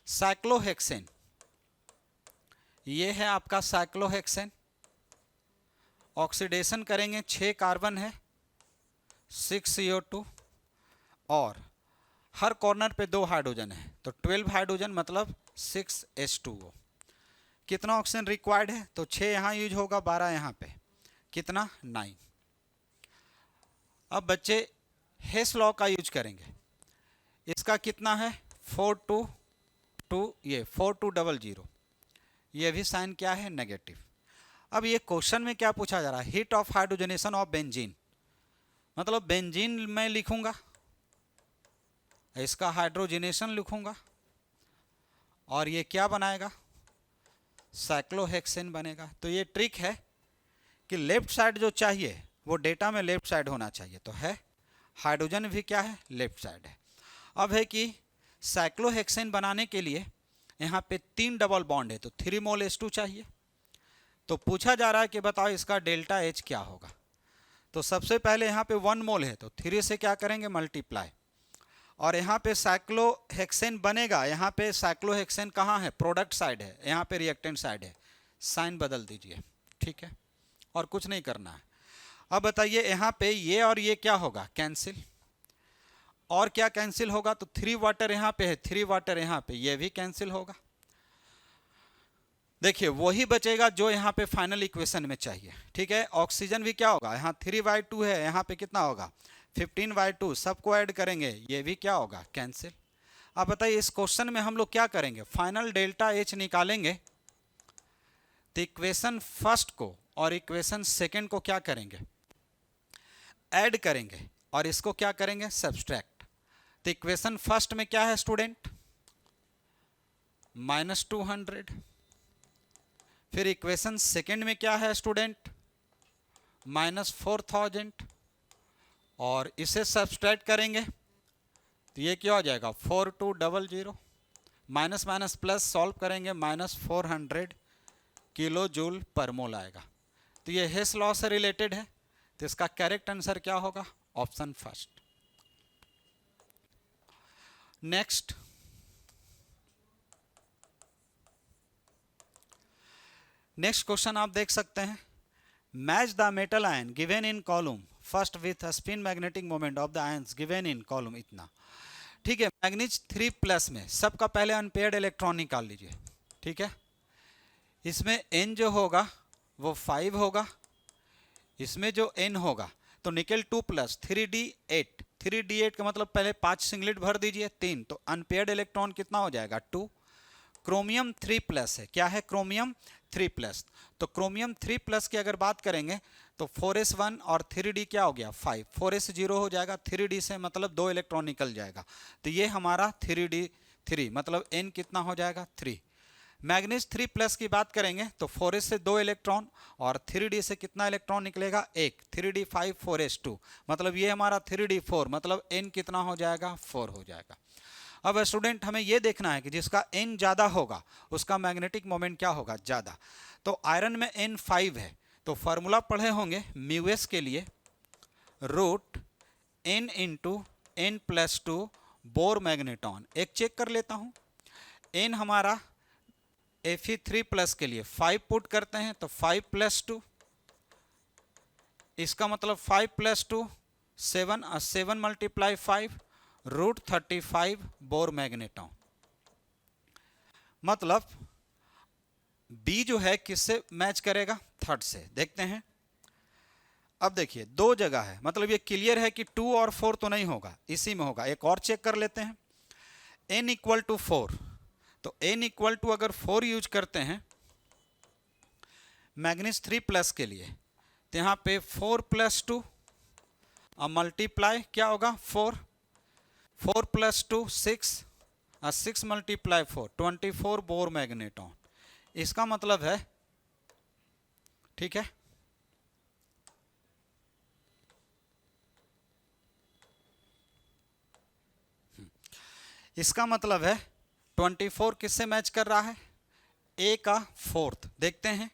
साइक्लोहेक्सेन. ये है आपका साइक्लोहेक्सेन. ऑक्सीडेशन करेंगे, 6 कार्बन है, 6 CO2 और हर कॉर्नर पे 2 हाइड्रोजन है, तो 12 हाइड्रोजन मतलब 6 H2O. कितना ऑक्सीजन रिक्वायर्ड है, तो 6 यहाँ यूज होगा, 12 यहाँ पे, कितना 9. अब बच्चे हेस लॉ का यूज करेंगे. इसका कितना है 422, ये 4200, ये भी साइन क्या है, नेगेटिव. अब ये क्वेश्चन में क्या पूछा जा रहा है, heat of hydrogenation of benzene. मतलब बेंजीन मैं लिखूंगा, इसका हाइड्रोजनेशन लिखूंगा और ये क्या बनाएगा, साइक्लोहेक्सेन बनेगा. तो ये ट्रिक है कि लेफ्ट साइड जो चाहिए वो डेटा में लेफ्ट साइड होना चाहिए. तो है हाइड्रोजन भी क्या है, लेफ्ट साइड है. अब है कि साइक्लोहेक्सेन बनाने के लिए यहाँ पे 3 डबल बॉन्ड है, तो 3 मोल H2 चाहिए. तो पूछा जा रहा है कि बताओ इसका डेल्टा एच क्या होगा। तो सबसे पहले यहाँ पे 1 मोल है तो 3 से क्या करेंगे मल्टीप्लाई, और यहाँ पे साइक्लोहेक्सेन बनेगा। यहाँ पे साइक्लोहेक्सेन कहाँ है, प्रोडक्ट साइड है, यहाँ पे रिएक्टेंट साइड है, साइन बदल दीजिए, ठीक है, और कुछ नहीं करना है। अब बताइए यहाँ पे ये और ये क्या होगा, कैंसिल, और क्या कैंसिल होगा, तो 3 वाटर यहाँ पे है, 3 वाटर यहाँ पे, ये भी कैंसिल होगा। देखिए वही बचेगा जो यहाँ पे फाइनल इक्वेशन में चाहिए, ठीक है। ऑक्सीजन भी क्या होगा, यहाँ 3/2 है, यहाँ पे कितना होगा 15/2, सबको ऐड करेंगे, ये भी क्या होगा कैंसिल। अब बताइए इस क्वेश्चन में हम लोग क्या करेंगे, फाइनल डेल्टा एच निकालेंगे, तो इक्वेशन फर्स्ट को और इक्वेशन सेकेंड को क्या करेंगे, ऐड करेंगे, और इसको क्या करेंगे सब्सट्रैक्ट। तो इक्वेशन फर्स्ट में क्या है स्टूडेंट, -200, फिर इक्वेशन सेकेंड में क्या है स्टूडेंट, -4000, और इसे सब्सट्रैक्ट करेंगे तो ये क्या हो जाएगा 4200, माइनस माइनस प्लस सॉल्व करेंगे -400 किलो जूल पर मोल आएगा। तो ये हेस लॉ से रिलेटेड है, तो इसका करेक्ट आंसर क्या होगा, option first. Next, next question आप देख सकते हैं, match the metal ion given in column first with spin magnetic moment of the ions given in column इतना, ठीक है। मैग्नीज 3+ में सबका पहले अनपेयर्ड इलेक्ट्रॉन निकाल लीजिए, ठीक है। इसमें n जो होगा वो 5 होगा, इसमें जो n होगा तो निकेल 2+ 3d8, 3d8 का मतलब पहले 5 सिंगलेट भर दीजिए 3, तो अनपेयर्ड इलेक्ट्रॉन कितना हो जाएगा 2। क्रोमियम 3+ है, क्या है क्रोमियम 3+, तो क्रोमियम 3+ की अगर बात करेंगे तो 4s1 और 3d क्या हो गया 5, 4s 0 हो जाएगा, 3d से मतलब 2 इलेक्ट्रॉन निकल जाएगा, तो ये हमारा 3d3 मतलब n कितना हो जाएगा 3। मैग्नीज 3+ की बात करेंगे तो 4s से 2 इलेक्ट्रॉन और 3d से कितना इलेक्ट्रॉन निकलेगा 1, 3d5 4s2 मतलब ये हमारा 3d4 मतलब n कितना हो जाएगा 4 हो जाएगा। अब स्टूडेंट हमें ये देखना है कि जिसका n ज़्यादा होगा उसका मैग्नेटिक मोमेंट क्या होगा ज़्यादा। तो आयरन में n 5 है, तो फार्मूला पढ़े होंगे μs के लिए √n × n+2 बोर मैग्नेटॉन। एक चेक कर लेता हूँ, n हमारा Fe3+ के लिए 5 पुट करते हैं तो 5+2, इसका मतलब 5+2 7, 7 × 5 √35 बोर मैग्नेटॉन। मतलब B जो है किससे मैच करेगा, थर्ड से। देखते हैं, अब देखिए 2 जगह है, मतलब ये क्लियर है कि 2 और 4 तो नहीं होगा, इसी में होगा। एक और चेक कर लेते हैं, n = 4, तो n = अगर 4 यूज करते हैं मैग्नीज 3+ के लिए, तो यहाँ पे 4+2 और मल्टीप्लाई क्या होगा 4, 4+2 6 और 6 × 4 24 बोर मैग्नेटॉन। इसका मतलब है, ठीक है, इसका मतलब है 24 किससे मैच कर रहा है, A का 4th। देखते हैं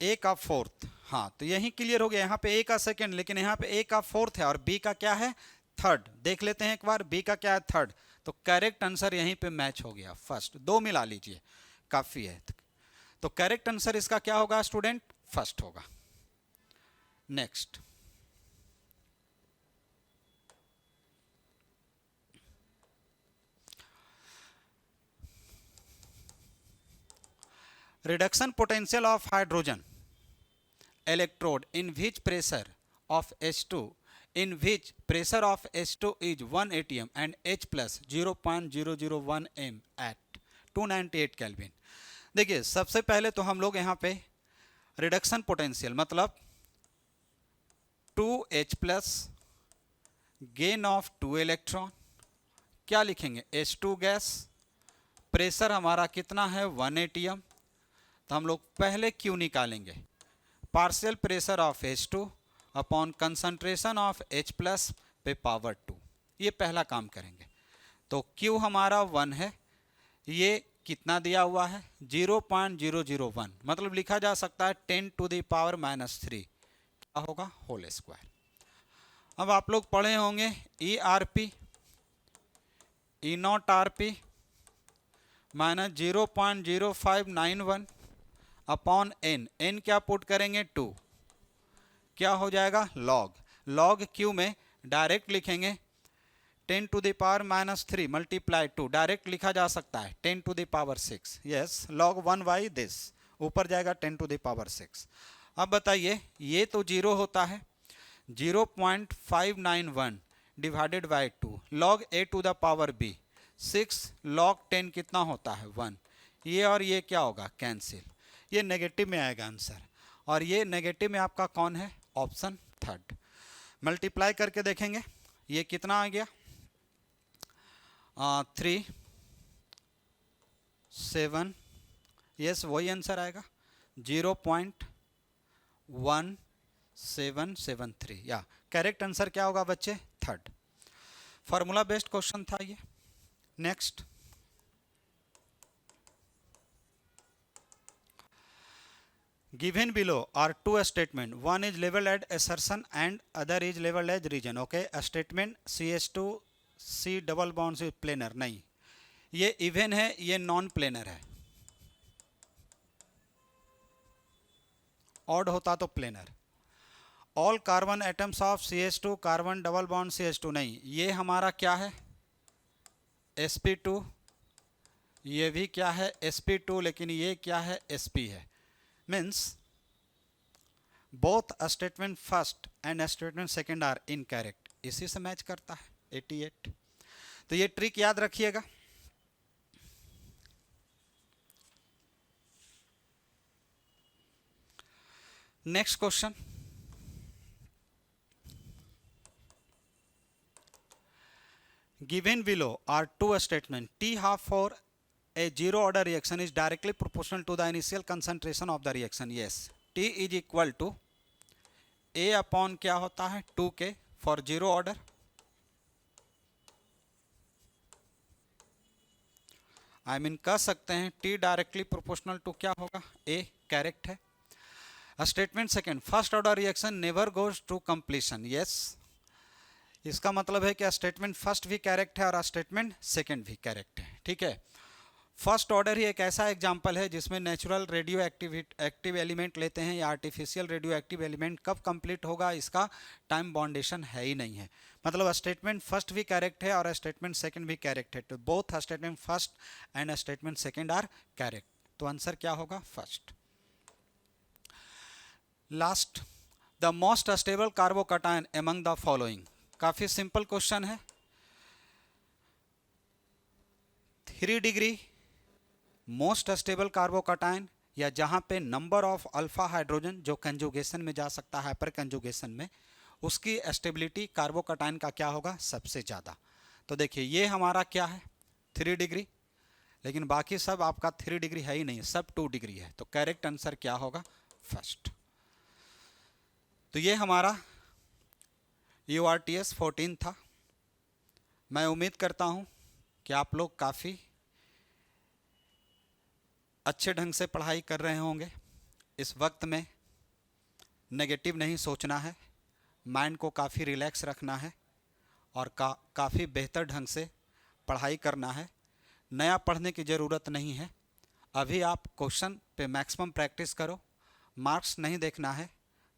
A का 4th, हाँ तो यही क्लियर हो गया। यहाँ पे A का 2nd, लेकिन यहाँ पे A का 4th है और B का क्या है 3rd। देख लेते हैं एक बार, B का क्या है 3rd, तो करेक्ट आंसर यहीं पे मैच हो गया फर्स्ट। 2 मिला लीजिए काफ़ी है, तो करेक्ट आंसर इसका क्या होगा स्टूडेंट, फर्स्ट होगा। Next, reduction potential of hydrogen electrode in which pressure of H2 in which pressure of H2 is 1 atm and H plus 0.001 m at 298 Kelvin। देखिए सबसे पहले तो हम लोग यहाँ पे रिडक्शन पोटेंशियल मतलब 2H plus gain of 2 electron, क्या लिखेंगे H2 गैस, प्रेशर हमारा कितना है 1 atm, तो हम लोग पहले Q निकालेंगे, partial pressure of H2 upon concentration of H plus पे पावर 2, ये पहला काम करेंगे। तो Q हमारा 1 है, ये कितना दिया हुआ है 0.001, मतलब लिखा जा सकता है 10 टू द पावर -3, क्या होगा होल स्क्वायर। अब आप लोग पढ़े होंगे E R P E naught R P minus 0.0591 upon n, n क्या पुट करेंगे 2, क्या हो जाएगा लॉग, लॉग क्यू में डायरेक्ट लिखेंगे 10 to the power -3 multiply 2, direct लिखा जा सकता है 10 to the power 6, yes log 1 by this, ऊपर जाएगा 10 टू द पावर 6। अब बताइए ये तो जीरो होता है, 0.591 divided by 2 log a to the power b, 6 log 10 कितना होता है 1, ये और ये क्या होगा कैंसिल, ये नेगेटिव में आएगा आंसर, और ये नेगेटिव में आपका कौन है ऑप्शन थर्ड। मल्टीप्लाई करके देखेंगे ये कितना आ गया 3 7, यस वही आंसर आएगा 0.1773, या करेक्ट आंसर क्या होगा बच्चे थर्ड। फार्मूला बेस्ड क्वेश्चन था ये। Next, given below are two statement, one is labeled as assertion and other is labeled as reason, okay, a statement CH2 C double bond से planar नहीं, ये even है, ये नॉन प्लेनर है, odd होता तो planar. All carbon atoms of CH2 carbon double bond CH2 नहीं, ये हमारा क्या है sp2, ये भी क्या है sp2, लेकिन ये क्या है sp है, means both statement first and statement second are incorrect, इसी से मैच करता है 88। तो ये ट्रिक याद रखिएगा। Next question, given below are two statement T half for a zero order reaction is directly proportional to the initial concentration of the reaction, yes T is equal to A upon क्या होता है 2K for zero order, I mean कह सकते हैं T directly proportional to क्या होगा A, correct है। Statement second, first order reaction never goes to completion, yes इसका मतलब है कि स्टेटमेंट फर्स्ट भी करेक्ट है और स्टेटमेंट सेकेंड भी करेक्ट है, ठीक है। फर्स्ट ऑर्डर ही एक ऐसा एग्जाम्पल है जिसमें नेचुरल रेडियो एक्टिव एलिमेंट लेते हैं या आर्टिफिशियल रेडियो एक्टिव एलिमेंट, कब कंप्लीट होगा इसका टाइम बाउंडेशन है ही नहीं है, मतलब स्टेटमेंट फर्स्ट भी करेक्ट है और स्टेटमेंट सेकंड भी करेक्ट है, तो both statement first and statement second are correct, तो आंसर क्या होगा first. Last, the most stable carbocation among the following, काफी सिंपल क्वेश्चन है। 3 डिग्री मोस्ट स्टेबल कार्बोकैटायन, या जहां पे नंबर ऑफ अल्फा हाइड्रोजन जो कंजुगेशन में जा सकता है हाइपर कंजुगेशन में, उसकी स्टेबिलिटी कार्बोकैटायन का क्या होगा सबसे ज़्यादा। तो देखिए ये हमारा क्या है 3 डिग्री, लेकिन बाकी सब आपका 3 डिग्री है ही नहीं, सब 2 डिग्री है, तो करेक्ट आंसर क्या होगा फर्स्ट। तो ये हमारा URTS 14 था। मैं उम्मीद करता हूँ कि आप लोग काफ़ी अच्छे ढंग से पढ़ाई कर रहे होंगे। इस वक्त में नेगेटिव नहीं सोचना है, माइंड को काफ़ी रिलैक्स रखना है और काफ़ी बेहतर ढंग से पढ़ाई करना है। नया पढ़ने की ज़रूरत नहीं है, अभी आप क्वेश्चन पे मैक्सिमम प्रैक्टिस करो, मार्क्स नहीं देखना है,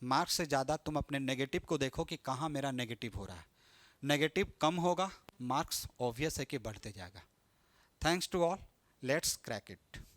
मार्क्स से ज़्यादा तुम अपने नेगेटिव को देखो कि कहाँ मेरा नेगेटिव हो रहा है। नेगेटिव कम होगा, मार्क्स ऑब्वियस है कि बढ़ते जाएगा। Thanks to all, let's crack it.